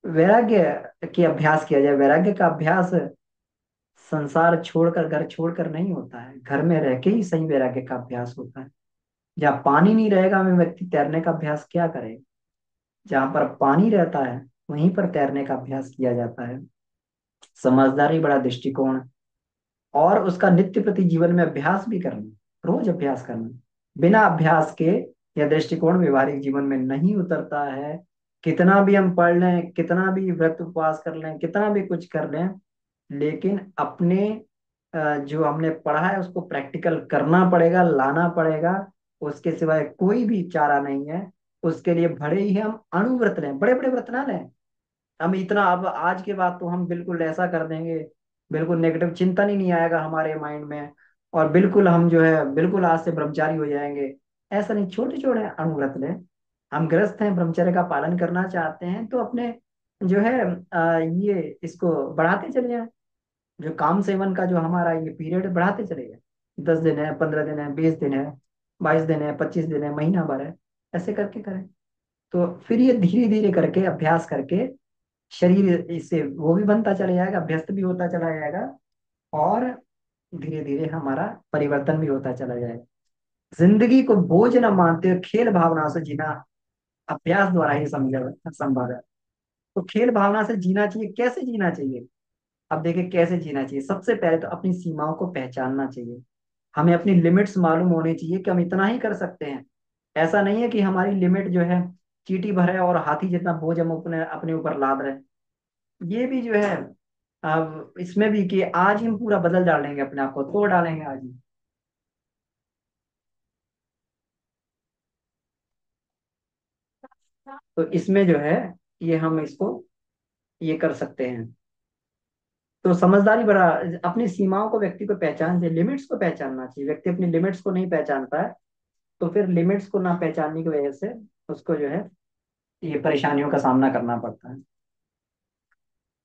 वैराग्य की अभ्यास किया जाए। वैराग्य का अभ्यास संसार छोड़कर, घर छोड़कर नहीं होता है, घर में रह के ही सही वैराग्य का अभ्यास होता है। जहाँ पानी नहीं रहेगा हमें व्यक्ति तैरने का अभ्यास क्या करेगा? जहाँ पर पानी रहता है वहीं पर तैरने का अभ्यास किया जाता है। समझदारी बड़ा दृष्टिकोण, और उसका नित्य प्रति जीवन में अभ्यास भी करना, रोज अभ्यास करना। बिना अभ्यास के यह दृष्टिकोण व्यवहारिक जीवन में नहीं उतरता है। कितना भी हम पढ़ लें, कितना भी व्रत उपवास कर लें, कितना भी कुछ कर लें, लेकिन अपने जो हमने पढ़ा है उसको प्रैक्टिकल करना पड़ेगा, लाना पड़ेगा। उसके सिवाय कोई भी चारा नहीं है। उसके लिए भले ही हम अणुव्रत लें, बड़े बड़े व्रत ना लें। हम इतना अब आज के बाद तो हम बिल्कुल ऐसा कर देंगे, बिल्कुल नेगेटिव चिंतन ही नहीं आएगा हमारे माइंड में, और बिल्कुल हम जो है बिल्कुल आज से ब्रह्मचारी हो जाएंगे। ऐसा नहीं, छोटे छोटे अणुव्रत लें। हम गृहस्थ हैं, ब्रह्मचर्य का पालन करना चाहते हैं, तो अपने जो है ये इसको बढ़ाते चले जाएं। जो काम सेवन का जो हमारा ये पीरियड बढ़ाते चले जाएं। 10 दिन है, 15 दिन है, 20 दिन है, 22 दिन है, 25 दिन है, महीना भर है, ऐसे करके करें। तो फिर ये धीरे धीरे करके अभ्यास करके शरीर इससे वो भी बनता चला जाएगा, अभ्यस्त भी होता चला जाएगा, और धीरे धीरे हमारा परिवर्तन भी होता चला जाएगा। जिंदगी को बोझ न मानते हुए खेल भावना से जीना अभ्यास द्वारा ही संभव है। तो खेल भावना से जीना चाहिए। कैसे जीना चाहिए? अब देखिए कैसे जीना चाहिए। सबसे पहले तो अपनी सीमाओं को पहचानना चाहिए। हमें अपनी लिमिट्स मालूम होनी चाहिए कि हम इतना ही कर सकते हैं। ऐसा नहीं है कि हमारी लिमिट जो है चीटी भरे और हाथी जितना बोझ हम अपने अपने ऊपर लाद रहे हैं। ये भी जो है, अब इसमें भी कि आज ही हम पूरा बदल डालेंगे, अपने आप को तोड़ डालेंगे आज ही। तो इसमें जो है, ये हम इसको ये कर सकते हैं। तो समझदारी बड़ा, अपनी सीमाओं को व्यक्ति को पहचान से लिमिट्स को पहचानना चाहिए। व्यक्ति अपनी लिमिट्स को नहीं पहचानता है, तो फिर लिमिट्स को ना पहचानने की वजह से उसको जो है ये परेशानियों का सामना करना पड़ता है।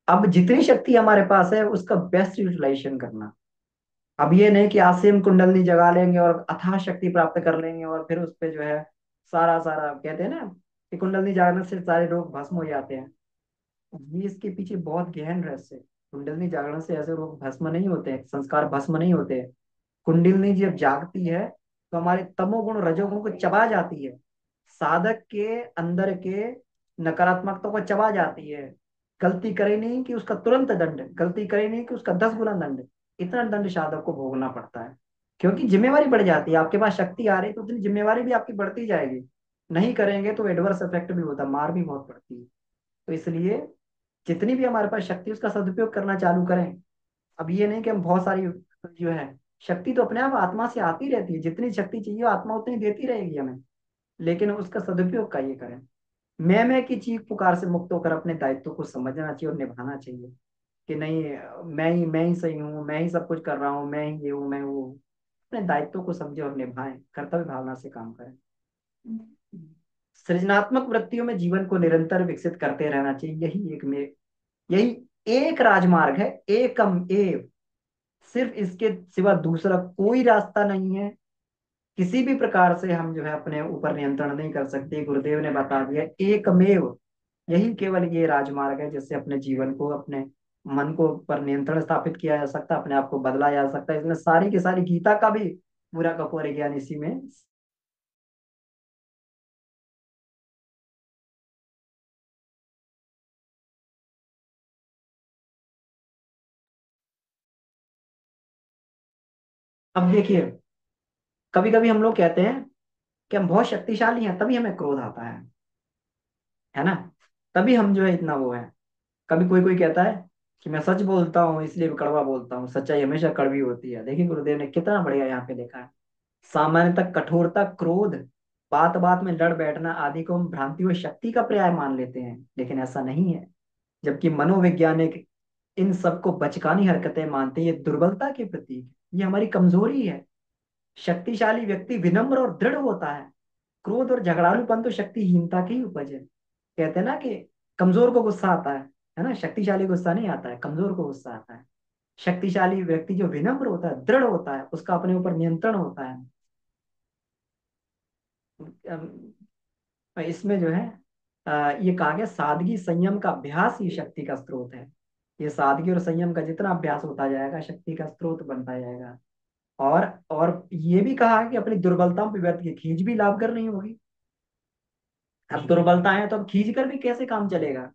अब जितनी शक्ति हमारे पास है उसका बेस्ट यूटिलाइजेशन करना। अब ये नहीं कि आज से हम कुंडलनी जगा लेंगे और अथाह शक्ति प्राप्त कर लेंगे और फिर उस पे जो है सारा सारा कहते हैं ना कि कुंडलनी जागरण से सारे रोग भस्म हो जाते हैं। ये इसके पीछे बहुत गहन रहस्य है। कुंडलनी जागरण से ऐसे रोग भस्म नहीं होते हैं, संस्कार भस्म नहीं होते हैं। कुंडलनी जब जागती है तो हमारे तमोगुण रजोगुण को चबा जाती है, साधक के अंदर के नकारात्मकता को चबा जाती है। गलती करे नहीं कि उसका तुरंत दंड, गलती करे नहीं कि उसका 10 गुना दंड। इतना दंड साधक को भोगना पड़ता है, क्योंकि जिम्मेवारी बढ़ जाती है। आपके पास शक्ति आ रही है तो उतनी जिम्मेवारी भी आपकी बढ़ती जाएगी। नहीं करेंगे तो एडवर्स इफेक्ट भी होता है, मार भी बहुत पड़ती है। तो इसलिए जितनी भी हमारे पास शक्ति है, उसका सदुपयोग करना चालू करें। अब ये नहीं कि हम बहुत सारी जो है, शक्ति तो अपने आप आत्मा से आती रहती है। जितनी शक्ति चाहिए आत्मा उतनी देती रहेगी हमें, लेकिन उसका सदुपयोग का ये करें। मैं की चीख पुकार से मुक्त होकर अपने दायित्व को समझना चाहिए और निभाना चाहिए। कि नहीं, मैं ही सही हूँ, मैं ही सब कुछ कर रहा हूँ, मैं ही ये हूँ, मैं वो हूँ। अपने दायित्व को समझे और निभाएं, कर्तव्य भावना से काम करें। सृजनात्मक वृत्तियों में जीवन को निरंतर विकसित करते रहना चाहिए। यही एक राजमार्ग है, एकम एव। सिर्फ इसके सिवा दूसरा कोई रास्ता नहीं है। किसी भी प्रकार से हम जो है अपने ऊपर नियंत्रण नहीं कर सकते। गुरुदेव ने बता दिया एकमेव, यही केवल ये राजमार्ग है जिससे अपने जीवन को, अपने मन को पर नियंत्रण स्थापित किया जा सकता है, अपने आप को बदला जा सकता है। इसमें सारी की सारी गीता का भी पूरा का पूरा ज्ञान इसी में। अब देखिए, कभी कभी हम लोग कहते हैं कि हम बहुत शक्तिशाली हैं, तभी हमें क्रोध आता है ना। तभी हम जो है इतना वो है। कभी कोई कोई कहता है कि मैं सच बोलता हूँ इसलिए कड़वा बोलता हूँ, सच्चाई हमेशा कड़वी होती है। देखिए गुरुदेव ने कितना बढ़िया यहाँ पे लिखा है। सामान्यतः कठोरता, क्रोध, बात बात में लड़ बैठना आदि को हम भ्रांति व शक्ति का पर्याय मान लेते हैं, लेकिन ऐसा नहीं है। जबकि मनोवैज्ञानिक इन सबको बचकानी हरकतें मानते हैं। ये दुर्बलता के प्रतीक है, ये हमारी कमजोरी है। शक्तिशाली व्यक्ति विनम्र और दृढ़ होता है। क्रोध और झगड़ालूपन तो शक्तिहीनता की ही उपज है। कहते हैं ना कि कमजोर को गुस्सा आता है ना, शक्तिशाली को गुस्सा नहीं आता है, कमजोर को गुस्सा आता है। शक्तिशाली व्यक्ति जो विनम्र होता है, दृढ़ होता है, उसका अपने ऊपर नियंत्रण होता है। इसमें जो है ये कहा गया सादगी संयम का अभ्यास ही शक्ति का स्रोत है। ये सादगी और संयम का जितना अभ्यास होता जाएगा, शक्ति का स्रोत बनता जाएगा। और ये भी कहा कि अपनी दुर्बलताओं पर व्यर्थ की खींच भी लाभकर नहीं होगी। अब दुर्बलता है तो अब खींच कर भी कैसे काम चलेगा।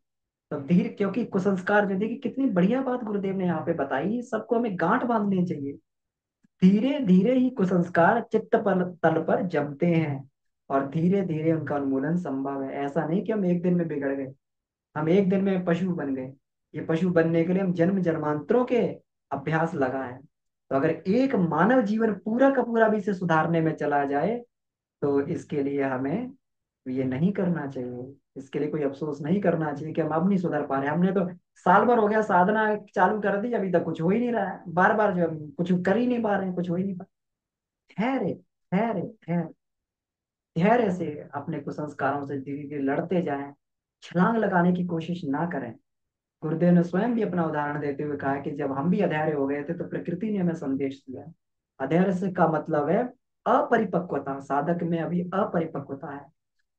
तो धीरे, क्योंकि कुसंस्कार जो, देखिए कितनी बढ़िया बात गुरुदेव ने यहाँ पे बताई, सबको हमें गांठ बांधनी चाहिए। धीरे धीरे ही कुसंस्कार चित्त पर तल पर जमते हैं और धीरे धीरे उनका उन्मूलन संभव है। ऐसा नहीं कि हम एक दिन में बिगड़ गए, हम एक दिन में पशु बन गए। ये पशु बनने के लिए हम जन्म जन्मांतरों के अभ्यास लगा है। तो अगर एक मानव जीवन पूरा का पूरा भी इसे सुधारने में चला जाए, तो इसके लिए हमें ये नहीं करना चाहिए। इसके लिए कोई अफसोस नहीं करना चाहिए कि हम अब नहीं सुधर पा रहे। हमने तो साल भर हो गया साधना चालू कर दी, अभी तक कुछ हो ही नहीं रहा है। बार बार जो हम कुछ कर ही नहीं पा रहे हैं, कुछ हो ही नहीं पा। धैर्य, धैर्य, धैर्य, धैर्य से अपने कुसंस्कारों से धीरे धीरे लड़ते जाएं। छलांग लगाने की कोशिश ना करें। गुरुदेव ने स्वयं भी अपना उदाहरण देते हुए कहा कि जब हम भी अधैर्य हो गए थे तो प्रकृति ने हमें संदेश दिया। अधैर्य से का मतलब है अपरिपक्वता, साधक में अभी अपरिपक्वता है।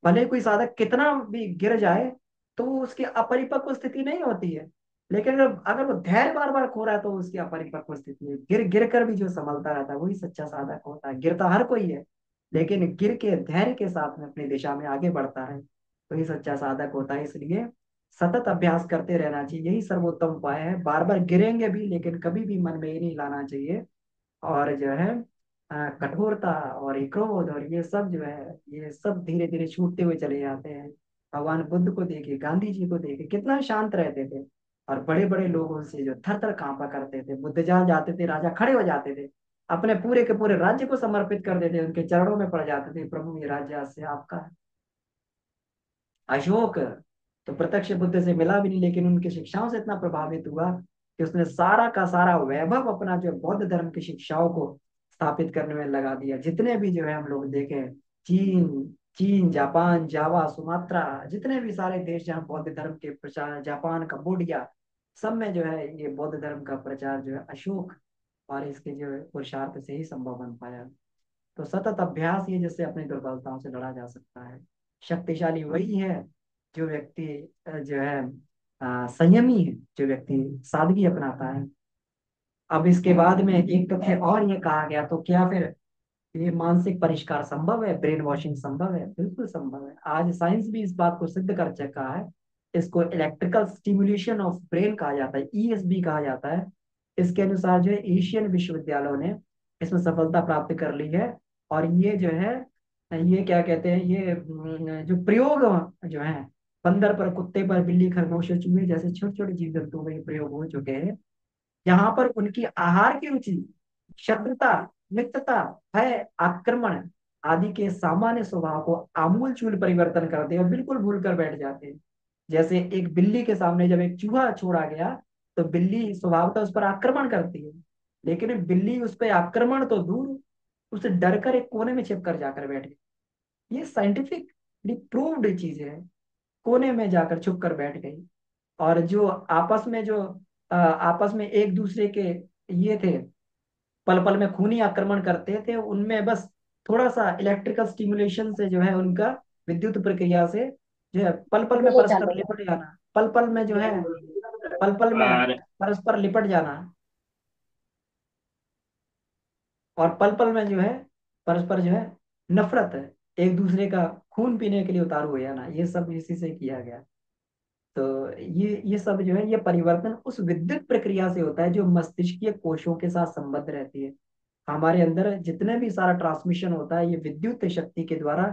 भले कोई साधक कितना भी गिर जाए तो उसकी अपरिपक्व स्थिति नहीं होती है। लेकिन अगर अगर वो धैर्य बार बार खो रहा है तो उसकी अपरिपक्व स्थिति है। गिर गिर कर भी जो संभलता रहता है वही सच्चा साधक होता है। गिरता हर कोई है, लेकिन गिर के धैर्य के साथ में अपनी दिशा में आगे बढ़ता है, वही सच्चा साधक होता है। इसलिए सतत अभ्यास करते रहना चाहिए, यही सर्वोत्तम उपाय है। बार बार गिरेंगे भी, लेकिन कभी भी मन में ये नहीं लाना चाहिए। और जो है कठोरता और ये क्रोध और ये सब जो है, ये सब धीरे धीरे छूटते हुए चले जाते हैं। भगवान बुद्ध को देखिए, गांधी जी को देखिए, कितना शांत रहते थे। और बड़े बड़े लोगों से जो थर थर कांपा करते थे, बुद्ध जहाँ जाते थे राजा खड़े हो जाते थे, अपने पूरे के पूरे राज्य को समर्पित कर देते, उनके चरणों में पड़ जाते थे, प्रभु ये राज्य आज से आपका है। अशोक तो प्रत्यक्ष बुद्ध से मिला भी नहीं, लेकिन उनकी शिक्षाओं से इतना प्रभावित हुआ कि उसने सारा का सारा वैभव अपना जो बौद्ध धर्म की शिक्षाओं को स्थापित करने में लगा दिया। जितने भी जो है हम लोग देखें, चीन चीन जापान जावा सुमात्रा, जितने भी सारे देश जहाँ बौद्ध धर्म के प्रचार, जापान कंबोडिया, सब में जो है ये बौद्ध धर्म का प्रचार जो है अशोक और इसके जो है पुरुषार्थ से ही संभव बन पाया। तो सतत अभ्यास ही जिससे अपनी दुर्बलताओं से लड़ा जा सकता है। शक्तिशाली वही है जो व्यक्ति जो है संयमी है, जो व्यक्ति सादगी अपनाता है। अब इसके बाद में एक तथ्य और ये कहा गया, तो क्या फिर ये मानसिक परिष्कार संभव है, ब्रेन वॉशिंग संभव है? बिल्कुल संभव है। आज साइंस भी इस बात को सिद्ध कर चुका है। इसको इलेक्ट्रिकल स्टिमुलेशन ऑफ ब्रेन कहा जाता है, ईएसबी कहा जाता है। इसके अनुसार जो है एशियन विश्वविद्यालयों ने इसमें सफलता प्राप्त कर ली है। और ये जो है, ये क्या कहते हैं, ये जो प्रयोग जो है बंदर पर, कुत्ते पर, बिल्ली, खरगोश और चूहे जैसे छोटे छोटे जीव जंतुओं में ये प्रयोग हो चुके हैं, जहां पर उनकी आहार की रुचि, शत्रुता, मित्रता, भय, आक्रमण आदि के सामान्य स्वभाव को आमूल चूल परिवर्तन कर दे और बिल्कुल भूल कर बैठ जाते हैं। जैसे एक बिल्ली के सामने जब एक चूहा छोड़ा गया, तो बिल्ली स्वभावतः उस पर आक्रमण करती है, लेकिन बिल्ली उस पर आक्रमण तो दूर, उसे डर कर एक कोने में छिप कर जाकर बैठ गई। ये साइंटिफिकली प्रूव्ड चीज है। कोने में जाकर छुप कर बैठ गई। और जो आपस में जो आपस में एक दूसरे के ये थे, पल पल में खूनी आक्रमण करते थे, उनमें बस थोड़ा सा इलेक्ट्रिकल स्टिमुलेशन से जो है उनका, विद्युत प्रक्रिया से जो है पल पल में ये परस्पर चालू लिपट जाना, पल पल में जो है, पल पल में है। परस्पर लिपट जाना, और पल पल में जो है परस्पर जो है नफरत है, एक दूसरे का खून पीने के लिए उतारू हो जाना, ये सब इसी से किया गया। तो ये सब जो है, ये परिवर्तन उस विद्युत प्रक्रिया से होता है जो मस्तिष्कीय कोशों के साथ संबद्ध रहती है। हमारे अंदर जितने भी सारा ट्रांसमिशन होता है, ये विद्युत शक्ति के द्वारा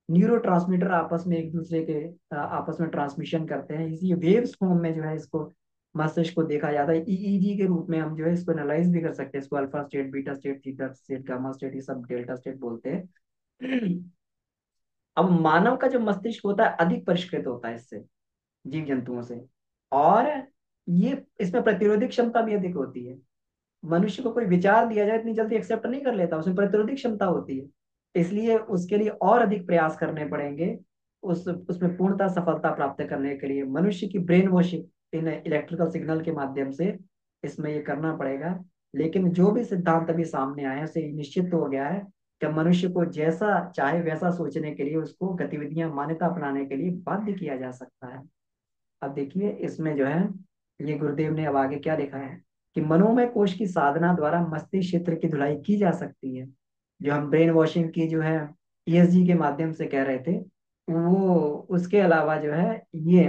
न्यूरो ट्रांसमीटर आपस में एक दूसरे के आपस में ट्रांसमिशन करते हैं। इसी वेव्स फॉर्म में जो है इसको मस्तिष्क को देखा जाता है। ईईजी के रूप में हम जो है इसको एनालाइज भी कर सकते हैं। इसको alpha state, beta state, theta state, gamma state, ये सब डेल्टा स्टेट बोलते हैं। अब मानव का जो मस्तिष्क होता है अधिक परिष्कृत होता है इससे, जीव जंतुओं से। और ये इसमें प्रतिरोधी क्षमता भी अधिक होती है। मनुष्य को कोई विचार दिया जाए इतनी जल्दी एक्सेप्ट नहीं कर लेता, उसमें प्रतिरोधी क्षमता होती है। इसलिए उसके लिए और अधिक प्रयास करने पड़ेंगे, उसमें पूर्णतः सफलता प्राप्त करने के लिए मनुष्य की brain washing in electrical signal के माध्यम से इसमें ये करना पड़ेगा। लेकिन जो भी सिद्धांत अभी सामने आए हैं उससे निश्चित हो गया है कि मनुष्य को जैसा चाहे वैसा सोचने के लिए, उसको गतिविधियां मान्यता अपनाने के लिए बाध्य किया जा सकता है। अब देखिए इसमें जो है, ये गुरुदेव ने अब आगे क्या लिखा है कि मनोमय कोश की साधना द्वारा मस्तिष्क क्षेत्र की धुलाई की जा सकती है। जो हम ब्रेन वॉशिंग की जो है ईएसजी के माध्यम से कह रहे थे, वो उसके अलावा जो है ये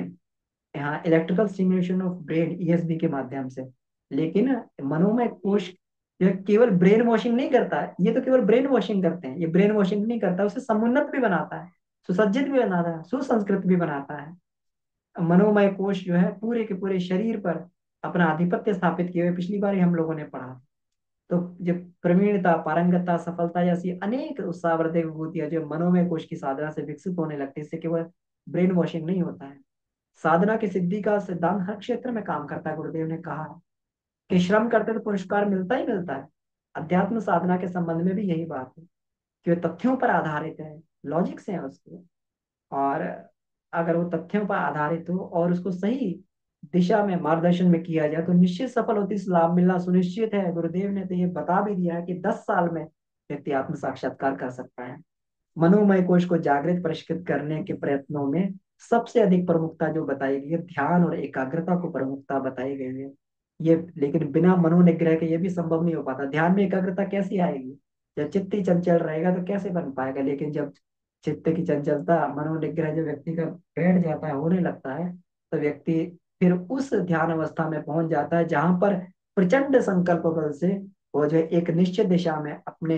यहाँ electrical stimulation of brain ESB के माध्यम से। लेकिन मनोमय कोश जो है केवल ब्रेन वॉशिंग नहीं करता है, ये तो केवल ब्रेन वॉशिंग करते हैं, ये ब्रेन वॉशिंग नहीं करता, उसे समुन्नत भी बनाता है, सुसज्जित भी बनाता है, सुसंस्कृत भी बनाता है। मनोमय कोश जो है पूरे के पूरे शरीर पर अपना आधिपत्य स्थापित किए हुए, पिछली बार ही हम लोगों ने पढ़ा। तो जब प्रवीणता, पारंगतता, सफलता जैसी अनेक उत्साहवर्धक विभूतियां जो मनोमय कोश की साधना से विकसित होने लगती है, इससे केवल ब्रेन वॉशिंग नहीं होता है। साधना की सिद्धि का सिद्धांत हर क्षेत्र में काम करता है। गुरुदेव ने कहा कि श्रम करते तो पुरस्कार मिलता ही मिलता है। अध्यात्म साधना के संबंध में भी यही बात है कि वे तथ्यों पर आधारित है, लॉजिक से है उसके। और अगर वो तथ्यों पर आधारित हो और उसको सही दिशा में मार्गदर्शन में किया जाए तो निश्चित सफल होती, लाभ मिलना सुनिश्चित है। गुरुदेव ने तो ये बता भी दिया है कि 10 साल में व्यक्ति आत्म साक्षात्कार कर सकता है। मनोमय कोश को जागृत परिष्कृत करने के प्रयत्नों में सबसे अधिक प्रमुखता जो बताई गई है, ध्यान और एकाग्रता को प्रमुखता बताई गई है। ये लेकिन बिना मनोनिग्रह के ये भी संभव नहीं हो पाता। ध्यान में एकाग्रता कैसी आएगी? जब चित्त ही चंचल रहेगा तो कैसे बन पाएगा? लेकिन जब चित्त की चंचलता, मनोनिग्रह जो व्यक्ति का बैठ जाता है, होने लगता है, तो व्यक्ति फिर उस ध्यान अवस्था में पहुंच जाता है जहां पर प्रचंड संकल्प बल से वो जो एक निश्चित दिशा में अपने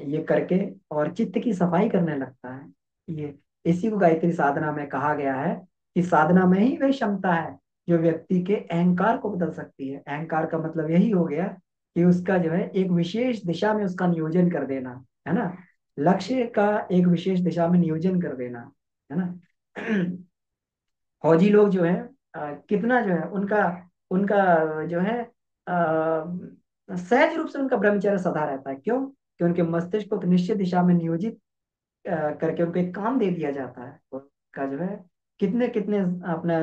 ये करके और चित्त की सफाई करने लगता है। ये इसी को गायत्री साधना में कहा गया है कि साधना में ही वही क्षमता है जो व्यक्ति के अहंकार को बदल सकती है। अहंकार का मतलब यही हो गया कि उसका जो है एक विशेष दिशा में उसका नियोजन कर देना, है ना। लक्ष्य का एक विशेष दिशा में नियोजन कर देना, है ना। फौजी लोग जो है कितना जो है उनका उनका जो है सहज रूप से उनका ब्रह्मचर्य सदा रहता है। क्यों? कि उनके मस्तिष्क को एक निश्चित दिशा में नियोजित करके उनको एक काम दे दिया जाता है। उनका जो है कितने कितने अपना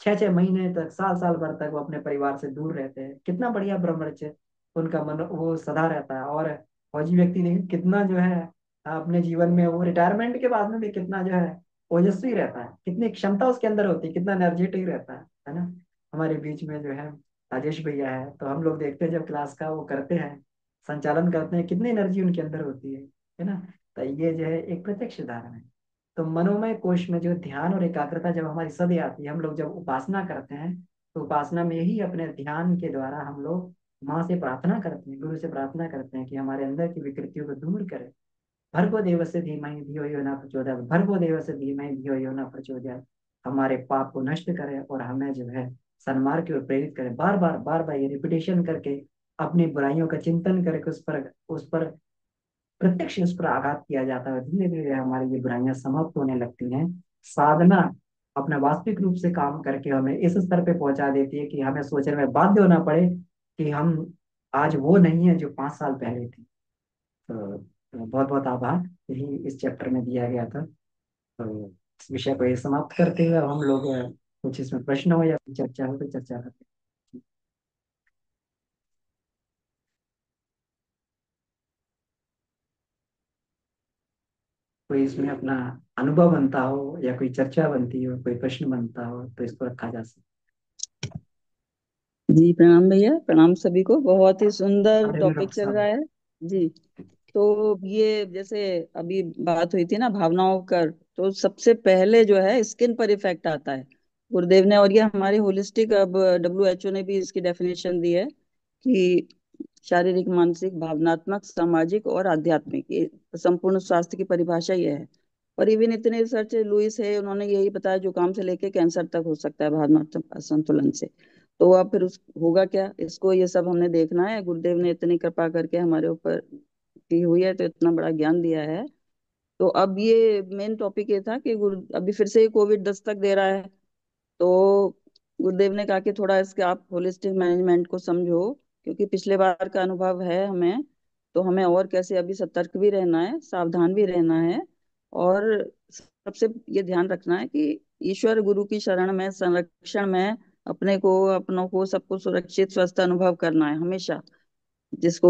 6 6 महीने तक, साल साल भर तक वो अपने परिवार से दूर रहते हैं। कितना बढ़िया ब्रह्मचर्य उनका मन वो सदा रहता है। और फौजी व्यक्ति लेकिन कितना जो है अपने जीवन में वो रिटायरमेंट के बाद में भी कितना जो है ओजस्वी रहता है, कितनी क्षमता उसके अंदर होती है, कितना एनर्जेटिक रहता है ना। हमारे बीच में जो है राजेश भैया है, तो हम लोग देखते हैं जब क्लास का वो करते हैं, संचालन करते हैं, कितनी एनर्जी उनके अंदर होती है ना। तो ये जो है एक प्रत्यक्ष उदाहरण है। तो मनोमय कोश में जो ध्यान और एकाग्रता जब हमारी सदी आती है, हम लोग जब उपासना करते हैं, तो उपासना में ही अपने ध्यान के द्वारा हम लोग माँ से प्रार्थना करते हैं, गुरु से प्रार्थना करते हैं कि हमारे अंदर की विकृतियों को दूर करे। भर्गो देवस्य धीमहि धियो यो न प्रचोदयात्, भर्गो देवस्य धीमहि धियो यो न प्रचोदयात्। हमारे पाप को नष्ट करे और हमें जो है सन्मार्ग की ओर प्रेरित करे। बार बार ये रिपीटेशन करके अपनी बुराइयों का चिंतन करके उस पर प्रत्यक्ष उस पर आघात किया जाता है। धीरे धीरे हमारी ये बुराइयां समाप्त होने लगती हैं। साधना अपना वास्तविक रूप से काम करके हमें इस स्तर पे पहुंचा देती है कि हमें सोचने में बाध्य होना पड़े कि हम आज वो नहीं है जो 5 साल पहले थे। तो बहुत बहुत आभार, यही इस चैप्टर में दिया गया था। तो इस विषय को ये समाप्त करते हुए अब हम लोग कुछ इसमें प्रश्न हो या चर्चा हो तो चर्चा करते हैं। कोई इसमें अपना अनुभव बनता हो या कोई चर्चा बनती हो, कोई प्रश्न बनता हो तो इसको रखा जा सकता जी प्रणाम भैया, प्रणाम सभी को। बहुत ही है। सुंदर अरे नहीं, टॉपिक डॉक्टर चल साहब। रहा है। जी। तो ये जैसे अभी बात हुई थी ना भावनाओं का, तो सबसे पहले जो है स्किन पर इफेक्ट आता है गुरुदेव ने। और ये हमारे होलिस्टिक, अब WHO ने भी इसकी डेफिनेशन दी है कि शारीरिक, मानसिक, भावनात्मक, सामाजिक और आध्यात्मिक, ये संपूर्ण स्वास्थ्य की परिभाषा ये है। और इवन इतने रिसर्च लुइस है, उन्होंने यही बताया जुकाम से लेके कैंसर तक हो सकता है भावनात्मक असंतुलन से। तो अब फिर उस होगा क्या, इसको ये सब हमने देखना है। गुरुदेव ने इतनी कृपा करके हमारे ऊपर की हुई है, तो इतना बड़ा ज्ञान दिया है। तो अब ये मेन टॉपिक ये था कि गुरु अभी फिर से कोविड दस्तक दे रहा है। तो गुरुदेव ने कहा कि थोड़ा इसके आप होलिस्टिक मैनेजमेंट को समझो, क्योंकि पिछले बार का अनुभव है हमें। तो हमें और कैसे अभी सतर्क भी रहना है, सावधान भी रहना है। और सबसे ये ध्यान रखना है कि ईश्वर गुरु की शरण में, संरक्षण में अपने को, अपनों को, सबको सुरक्षित स्वस्थ अनुभव करना है हमेशा, जिसको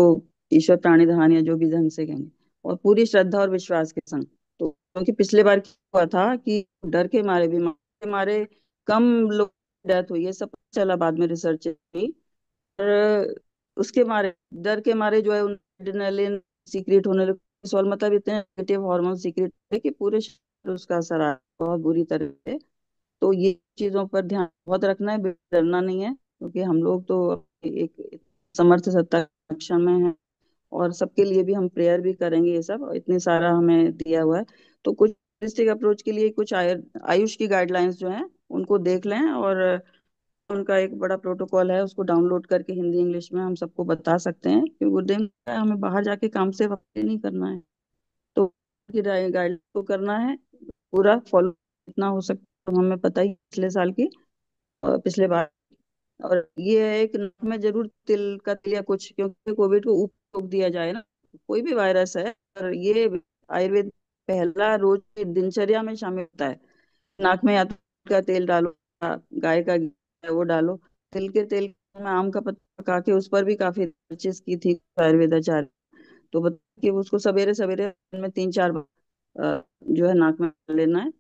ईश्वर प्राणिधान या जो भी ढंग से कहेंगे, और पूरी श्रद्धा और विश्वास के संग। तो क्योंकि पिछले बार क्या हुआ था कि डर के मारे, बीमार के मारे कम लोग डेथ हुई, ये सब चला बाद में रिसर्च हुई। और उसके मारे, डर के मारे जो है एड्रेनलिन सीक्रेट होने लगे, cortisol, मतलब इतने नेगेटिव हार्मोन सीक्रेट है कि पूरे शरीर पर उसका असर आ बहुत बुरी तरह से। तो ये चीजों पर ध्यान बहुत रखना है, डरना नहीं है, क्योंकि हम लोग तो एक समर्थ सत्ता के रक्षण में है। और सबके लिए भी हम प्रेयर भी करेंगे, ये सब इतने सारा हमें दिया हुआ है। तो कुछ होलिस्टिक अप्रोच के लिए कुछ आयुष की गाइडलाइंस जो हैं उनको देख लें। और उनका एक बड़ा प्रोटोकॉल है, उसको डाउनलोड करके हिंदी इंग्लिश में हम सबको बता सकते हैं, क्योंकि गुरुदेव ने कहा है, हमें बाहर जाके काम से वक्त नहीं करना है। तो गाइडलाइन को करना है, पूरा फॉलो इतना हो सकता है। तो हमें पता ही पिछले साल की और पिछले बार। और ये है एक नाक में जरूर तिल का तिल या कुछ, क्योंकि कोविड को ऊपर रोक दिया जाए ना, कोई भी वायरस है। और ये आयुर्वेद पहला रोज की दिनचर्या में शामिल होता है। नाक में या तो का तेल डालो, या गाय का घी है वो डालो। तिल के तेल में आम का पत्ता पका के उस पर भी काफी रिसर्चेस की थी आयुर्वेदाचार्य। तो बता कि उसको सवेरे सवेरे दिन में 3 4 बार जो है नाक में डाल लेना है।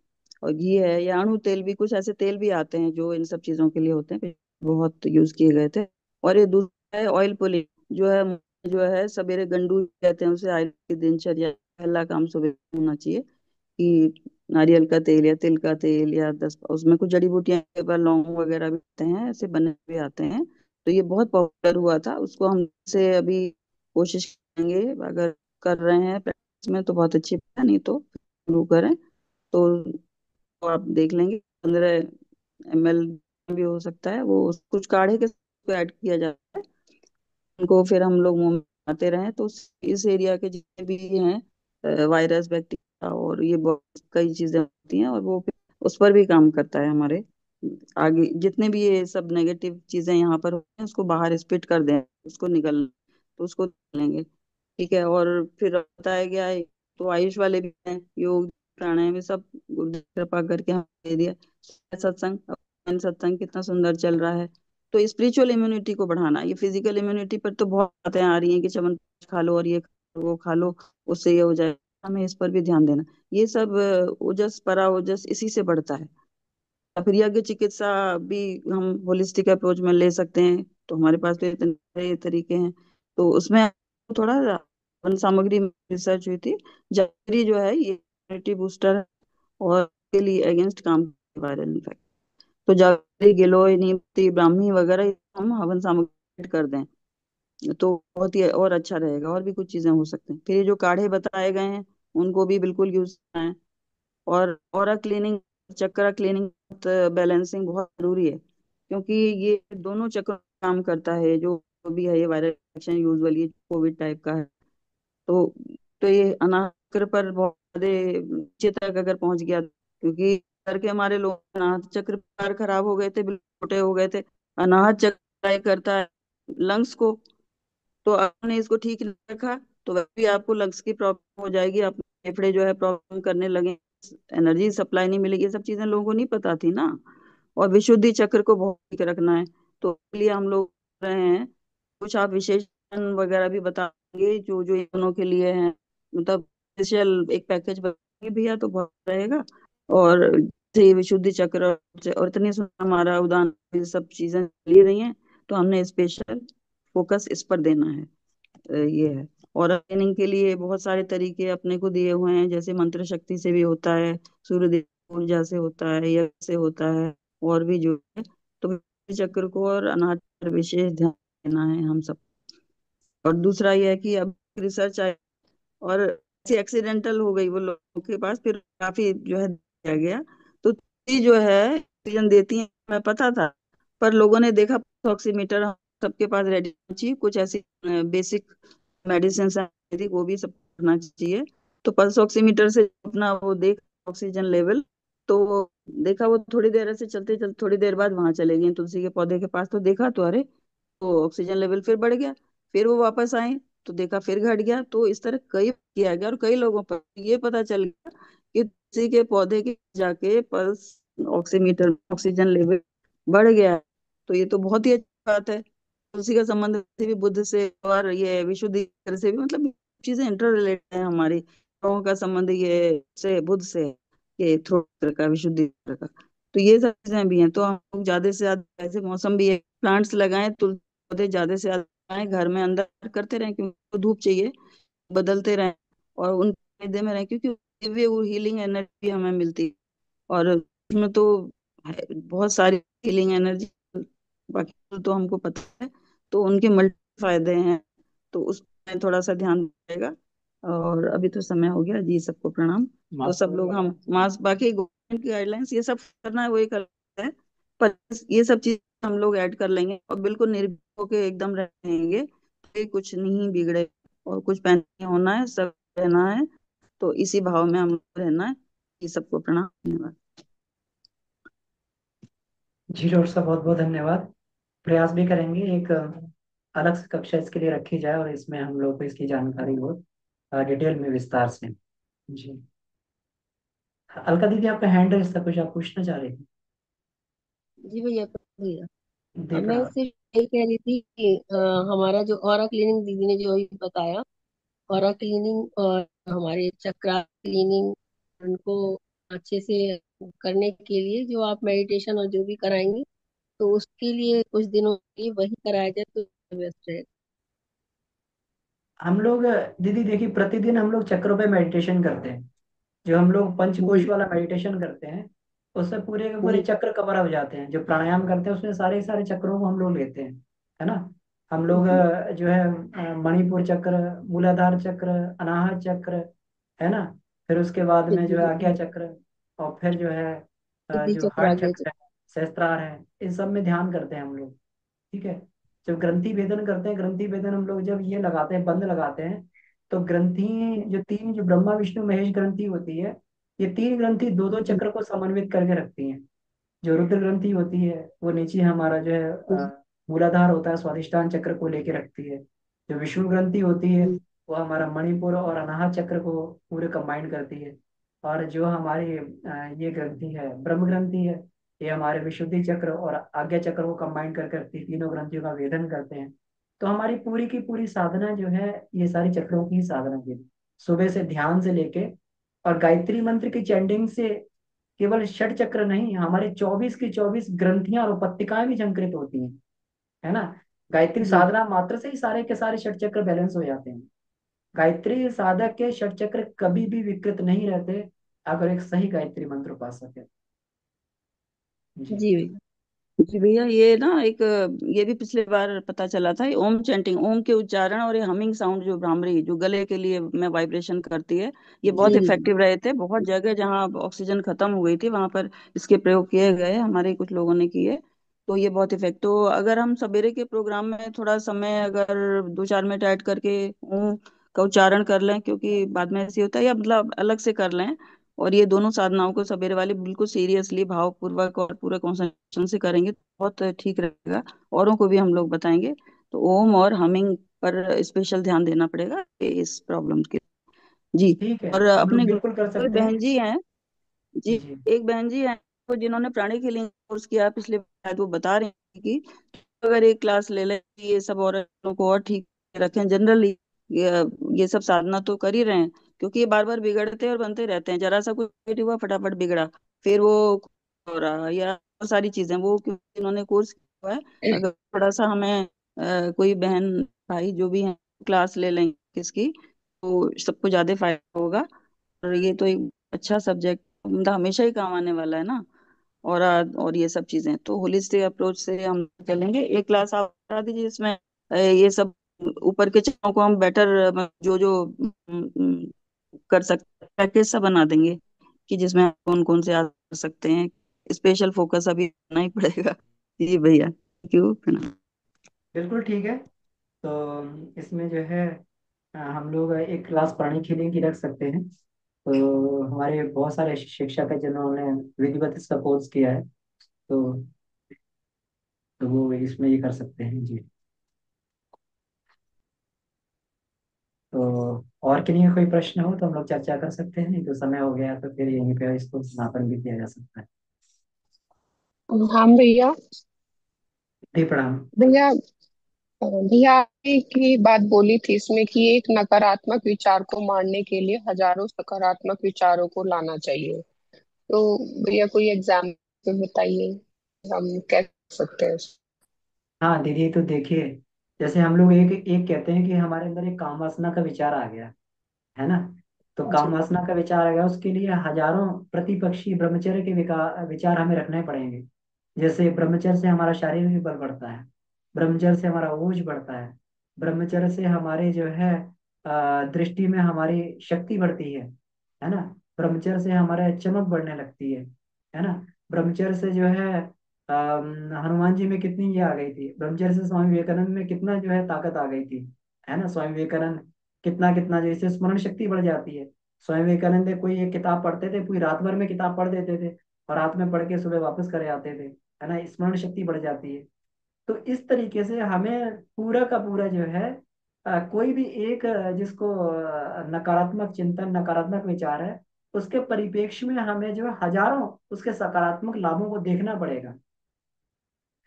और घी है या अणु तेल भी, कुछ ऐसे तेल भी आते हैं जो इन सब चीजों के लिए होते हैं, बहुत यूज किए गए थे। और ये दूसरा है ऑयल पुलिंग, जो है सवेरे गंडू कहते हैं उसे, आयुर्वेद की दिनचर्या पहला काम सुबह होना चाहिए कि नारियल का तेल या तिल का तेल या 10, उसमें कुछ जड़ी बूटियां के बाद लौंग वगैरह भी आते हैं, ऐसे बने हुए आते हैं। तो ये बहुत पॉपुलर हुआ था, उसको हम से अभी कोशिश करेंगे। अगर कर रहे हैं प्रैक्टिस में तो बहुत अच्छी बात है, नहीं तो शुरू करें। तो आप देख लेंगे 15 ml भी हो सकता है वो, कुछ काढ़े के साथ ऐड किया जाता है। उनको फिर हम लोग मुंह में आते रहें तो इस एरिया के जितने भी हैं वायरस बैक्टीरिया और ये बहुत कई चीजें होती हैं, और वो फिर उस पर भी काम करता है हमारे आगे जितने भी ये सब नेगेटिव चीजें यहाँ पर होती हैं उसको बाहर स्पिट कर दें, उसको निकल तो उसको लेंगे। ठीक है। और फिर बताया गया है तो आयुष वाले भी हैं, योग प्राणायाम ये सब गुरुदेव कृपा करके हम दे दिया। सत्संग, सत्संग कितना सुंदर चल रहा है। तो स्पिरिचुअल इम्यूनिटी को बढ़ाना, ये फिजिकल इम्यूनिटी पर तो बहुत बातें आ रही हैं कि च्यवनप्राश खा लो और ये खा लो, वो खा लो, उससे ये हो जाए। हमें इस पर भी ध्यान देना। ये सब ओजस परा ओजस इसी से बढ़ता है। या फिर यज्ञ चिकित्सा भी हम होलिस्टिक अप्रोच में ले सकते हैं, तो हमारे पास तो इतने सारे तरीके हैं। तो उसमें थोड़ा वन सामग्री में रिसर्च हुई थी, जागरी जो है ये इम्यूनिटी बूस्टर है और के लिए अगेंस्ट काम वायरल इन्फेक्शन। तो जागरी गिलोय नीमती ब्राह्मी वगैरह ये हम हवन सामग्री ऐड कर दें तो बहुत ही और अच्छा रहेगा। और भी कुछ चीजें हो सकती हैं। फिर ये जो काढ़े बताए गए हैं उनको भी बिल्कुल यूज करें। और ऑरा क्लीनिंग, चक्रा क्लीनिंग, बैलेंसिंग बहुत जरूरी है, क्योंकि ये दोनों चक्र काम करता है। जो भी है ये viral infection usually Covid type का है, तो ये अनाथ चक्र पर बहुत ज्यादा नीचे तक अगर पहुंच गया, क्योंकि करके हमारे लोग अनाथ चक्र पैर खराब हो गए थे, बिल्कुल छोटे हो गए थे। अनाहत चक्र ट्राई करता है लंग्स को, तो आपने इसको ठीक नहीं रखा तो वह भी आपको लंग्स की प्रॉब्लम हो जाएगी, अपने फेफड़े जो है प्रॉब्लम करने लगे, एनर्जी सप्लाई नहीं मिलेगी। ये सब चीजें लोगों को नहीं पता थी ना। और विशुद्धि चक्र को बहुत ठीक रखना है, तो इसलिए हम लोग कर रहे हैं। कुछ आप विशेषण वगैरह भी बताएंगे जो जो इन दोनों के लिए हैं, मतलब स्पेशल एक पैकेज बताएंगे भैया तो बहुत रहेगा। और जैसे ये विशुद्धि चक्र और इतनी सुंदर हमारा उदाहरण ये सब चीजें ले रही हैं, तो हमने स्पेशल फोकस इस पर देना है। ये है। और ट्रेनिंग के लिए बहुत सारे तरीके अपने को दिए हुए हैं, जैसे मंत्र शक्ति से भी होता है, सूर्य देव की ऊर्जा से होता है, यज्ञ से होता है, और भी जो है। तो विशुद्धि चक्र को और अनाहत पर विशेष ध्यान देना है हम सब। और दूसरा यह है कि अब रिसर्च आए और ऐसी एक्सीडेंटल हो गई वो लोगों के पास, फिर काफी जो है दिया गया। तो ये जो है ऑक्सीजन देती है हमें पता था, पर लोगों ने देखा ऑक्सीमीटर सबके पास रेडी चाहिए, कुछ ऐसी बेसिक मेडिसिन थी वो भी सब करना चाहिए। तो पल्स ऑक्सीमीटर से अपना वो देख ऑक्सीजन लेवल, तो वो देखा वो थोड़ी देर ऐसे चलते चलते थोड़ी देर बाद वहां चले गए तुलसी के पौधे के पास, तो देखा तो अरे तो ऑक्सीजन लेवल फिर बढ़ गया। फिर वो वापस आए तो देखा फिर घट गया। तो इस तरह कई किया गया और कई लोगों पर ये पता चल गया कि तुलसी के पौधे के जाके पल्स ऑक्सीमीटर ऑक्सीजन लेवल बढ़ गया है। तो ये तो बहुत ही अच्छी बात है। तुलसी का संबंध वैसे भी बुद्ध से और ये विशुद्धि से भी, मतलब चीजें इंटर रिलेटेड है हमारी। लोगों का संबंध ये से बुद्ध से है, ये थ्रोट का विशुद्धि का। तो ये सब चीजें भी हैं। तो हम लोग ज्यादा से ज्यादा ऐसे मौसम भी है प्लांट्स लगाएं, तुलसी पौधे ज्यादा से ज्यादा लगाएं, घर में अंदर करते रहें क्योंकि उनको धूप चाहिए, बदलते रहें और उन फायदे में रहें, क्योंकि दिव्य वो हीलिंग एनर्जी हमें मिलती है। और उसमें तो बहुत सारी हीलिंग एनर्जी, बाकी तो हमको पता है, तो उनके मल्टी फायदे हैं। तो उसमें थोड़ा सा ध्यान देगा। और अभी तो समय हो गया जी, सबको प्रणाम। तो सब लोग हम मास्क, बाकी गवर्नमेंट की गाइडलाइंस ये सब करना है वो एक अलग है, पर ये सब चीज हम लोग ऐड कर लेंगे और बिल्कुल निर्भीक होके एकदम रहेंगे, तो कुछ नहीं बिगड़े। और कुछ पैन नहीं होना है, सब रहना है। तो इसी भाव में हम लोग रहना है। ये सबको प्रणाम, धन्यवाद। जी डॉक्टर साहब, बहुत बहुत धन्यवाद। प्रयास भी करेंगे एक अलग से कक्षा इसके लिए रखी जाए और इसमें हम लोग को इसकी जानकारी हो डिटेल में विस्तार से। जी। अलका दीदी, आपका हैंड रेस था, कुछ आप पूछना चाह रही थी? जी भैया, भैया दी अब मैं प्रणाम। सिर्फ यही कह रही थी कि हमारा जो ऑरा क्लीनिंग दीदी ने जो अभी बताया, ऑरा क्लीनिंग और हमारे चक्रा क्लीनिंग, उनको अच्छे से करने के लिए जो आप मेडिटेशन और जो भी कराएंगे, तो उसके लिए कुछ दिनों के लिए वही कराया जाए तो बेस्ट रहेगा। हम लोग दीदी देखिए, प्रतिदिन हम लोग चक्रों पे मेडिटेशन करते हैं। जो हम लोग पंचकोश जी वाला मेडिटेशन करते हैं, उसमें पूरे के पूरे जी चक्र कवर हो जाते हैं। जो प्राणायाम करते हैं उसमें सारे के सारे चक्रों को हम लोग लेते हैं, है ना। हम लोग जी जो है मणिपुर चक्र, मूलाधार चक्र, अनाहत चक्र, है ना। फिर उसके बाद जी में जो है जी आज्ञा चक्र, और फिर जो है विधि जो चक्र हार्ट आगे चक्र है, सहस्त्रार है, इन सब में ध्यान करते हैं हम लोग। ठीक है। जब ग्रंथि भेदन करते हैं, ग्रंथि भेदन हम लोग जब ये लगाते हैं, बंद लगाते हैं, तो ग्रंथि, जो तीन, जो ब्रह्मा विष्णु महेश ग्रंथि होती है, ये तीन ग्रंथि दो दो चक्र को समन्वित करके रखती हैं। जो रुद्र ग्रंथि होती है वो नीचे हमारा जो है मूलाधार होता है, स्वादिष्टान चक्र को लेके रखती है। जो विष्णु ग्रंथि होती है वो हमारा मणिपुर और अनाहत चक्र को पूरे कंबाइन करती है। और जो हमारी ये ग्रंथि है, ब्रह्म ग्रंथि है, ये हमारे विशुद्धि चक्र और आज्ञा चक्र को कंबाइन कर करती तीनों ग्रंथियों का वेदन करते हैं। तो हमारी पूरी की पूरी साधना जो है, ये सारी चक्रों की साधना की, सुबह से ध्यान से लेके और गायत्री मंत्र की चैंटिंग से केवल षट चक्र नहीं, हमारे 24 की 24 ग्रंथियां और उपत्तिकाएं भी झंकृत होती हैं। है ना। गायत्री जी। साधना मात्र से ही सारे के सारे षट चक्र बैलेंस हो जाते हैं। गायत्री साधक के षट चक्र कभी भी विकृत नहीं रहते, अगर एक सही गायत्री मंत्र उपासक है। जी। जी भैया। जी भैया, ये ना एक ये भी पिछले बार पता चला था, ये ओम चैंटिंग, ओम के उच्चारण और ये हमिंग साउंड जो भ्रामरी जो गले के लिए में वाइब्रेशन करती है, ये बहुत जी। इफेक्टिव रहे थे। बहुत जगह जहाँ ऑक्सीजन खत्म हो गई थी वहां पर इसके प्रयोग किए गए, हमारे कुछ लोगों ने किए। तो ये बहुत इफेक्टिव, तो अगर हम सवेरे के प्रोग्राम में थोड़ा समय अगर 2-4 मिनट ऐड करके ओम का उच्चारण कर लें, क्योंकि बाद में ऐसे होता है, या मतलब अलग से कर लें, और ये दोनों साधनाओं को सवेरे वाली बिल्कुल सीरियसली भावपूर्वक और पूरे कंसंट्रेशन से करेंगे तो बहुत ठीक रहेगा। औरों को भी हम लोग बताएंगे। तो ओम और हमिंग पर स्पेशल ध्यान देना पड़ेगा इस प्रॉब्लम के। जी। ठीक है, और हम लोग अपने बिल्कुल कर कोई सकते हैं। बहन जी हैं। जी। जी। एक बहन जी हैं वो जिन्होंने प्राणिक हीलिंग कोर्स किया पिछले, शायद वो बता रही हैं कि अगर एक क्लास ले लें, ये सब औरतों को और ठीक रखें जनरली, ये सब साधना तो कर ही रहे हैं, क्योंकि ये बार बार बिगड़ते और बनते रहते हैं। जरा सा कुछ लेट हुआ फटाफट बिगड़ा, फिर वो हो रहा, या बहुत सारी चीजें वो, क्योंकि इन्होंने कोर्स किया हुआ है। अगर थोड़ा सा हमें कोई बहन भाई जो भी हैं क्लास ले लें किसकी, तो सबको ज्यादा फायदा होगा। और ये तो एक अच्छा सब्जेक्ट, मतलब हमेशा ही काम आने वाला है ना। और ये सब चीजें तो होलिस्टिक अप्रोच से हम चलेंगे। एक क्लास आप करा दीजिए जिसमें ये सब ऊपर के चीजों को हम बेटर, जो जो कर सकते हैं पैकेज सा बना देंगे, कि जिसमें कौन कौन से आ सकते हैं। स्पेशल फोकस अभी करना ही पड़ेगा। जी भैया, थैंक यू। बिल्कुल ठीक है। तो इसमें जो है हम लोग एक क्लास पढ़ने के लिए की रख सकते हैं। तो हमारे बहुत सारे शिक्षक हैं जिन्होंने विधिवत इसका कोर्स किया है। तो वो इसमें ये कर सकते हैं। जी। तो और किन्हीं का कोई प्रश्न हो तो हम लोग चर्चा कर सकते हैं, नहीं तो समय हो गया तो फिर यहीं पे इसको समापन भी किया जा सकता है। हाँ भैया। जी प्रणाम। भैया, भैया आपने की बात बोली थी इसमें कि एक नकारात्मक विचार को मारने के लिए हजारों सकारात्मक विचारों को लाना चाहिए। तो भैया कोई एग्जाम्पल बताइए, हम कैसे कर सकते हैं इसको? हाँ दीदी, तो देखिए, जैसे हम लोग एक एक कहते हैं कि हमारे अंदर एक काम वासना का विचार आ गया, है ना। तो काम जी। वासना का विचार आ गया, उसके लिए हजारों प्रतिपक्षी ब्रह्मचर्य के विचार हमें रखने पड़ेंगे। जैसे ब्रह्मचर्य से हमारा शारीरिक बल बढ़ता है, ब्रह्मचर्य से हमारा ओज बढ़ता है, ब्रह्मचर्य से हमारे जो है दृष्टि में हमारी शक्ति बढ़ती है ना। ब्रह्मचर्य से हमारे चमक बढ़ने लगती है ना। ब्रह्मचर्य से जो है हनुमान जी में कितनी ये आ गई थी, ब्रह्मचर्य से स्वामी विवेकानंद में कितना जो है ताकत आ गई थी, है ना। स्वामी विवेकानंद कितना कितना जैसे स्मरण शक्ति बढ़ जाती है। स्वामी विवेकानंद कोई एक किताब पढ़ते थे, पूरी रात भर में किताब पढ़ देते थे, और रात में पढ़ के सुबह वापस करे आते थे, है ना। स्मरण शक्ति बढ़ जाती है। तो इस तरीके से हमें पूरा का पूरा जो है कोई भी एक जिसको नकारात्मक चिंतन, नकारात्मक विचार है, उसके परिप्रेक्ष्य में हमें जो है हजारों उसके सकारात्मक लाभों को देखना पड़ेगा,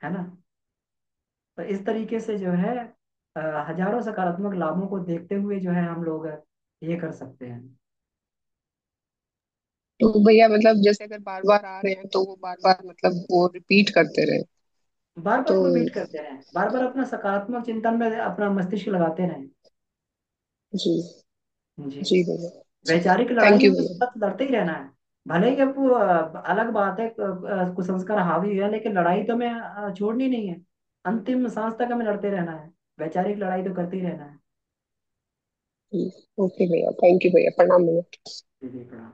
है ना। तो इस तरीके से जो है हजारों सकारात्मक लाभों को देखते हुए जो है हम लोग ये कर सकते हैं। तो भैया मतलब जैसे अगर बार बार आ रहे हैं तो वो बार बार मतलब वो रिपीट करते रहे बार तो। बार रिपीट करते रहें, बार बार अपना सकारात्मक चिंतन में अपना मस्तिष्क लगाते रहें। जी। जी। जी भैया। वैचारिक थैंक यू लड़ाइयों में भैया। सतत लड़ते ही रहना है। भले ही अब वो अलग बात है, कुसंस्कार हावी है, लेकिन लड़ाई तो हमें छोड़नी नहीं है। अंतिम सांस तक हमें लड़ते रहना है, वैचारिक लड़ाई तो करते ही रहना है। ओके भैया, थैंक यू भैया, प्रणाम भैया। जी जी, प्रणाम।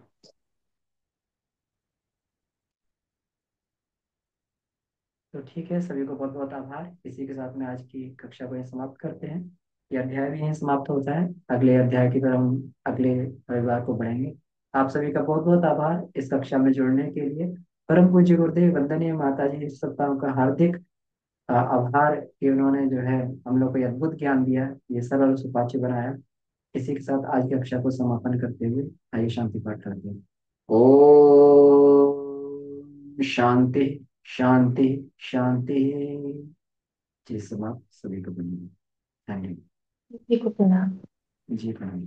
तो ठीक है, सभी को बहुत बहुत आभार। इसी के साथ में आज की कक्षा को यहीं समाप्त करते हैं। ये अध्याय भी यहीं समाप्त होता है। अगले अध्याय की तरफ हम अगले रविवार को बढ़ेंगे। आप सभी का बहुत बहुत आभार इस कक्षा में जुड़ने के लिए। परम पूज्य गुरुदेव वंदनीय माता जी सबका का हार्दिक आभार कि उन्होंने जो है हम लोग को ये अद्भुत ज्ञान दिया, ये सरल सुपाच्य बनाया। इसी के साथ आज की कक्षा को समापन करते हुए आइए शांति पाठ करते हैं। ओम शांति शांति शांति। जी समाप्त। सभी को धन्यवाद। Thank you. जी को प्रणाम। जी प्रणाम।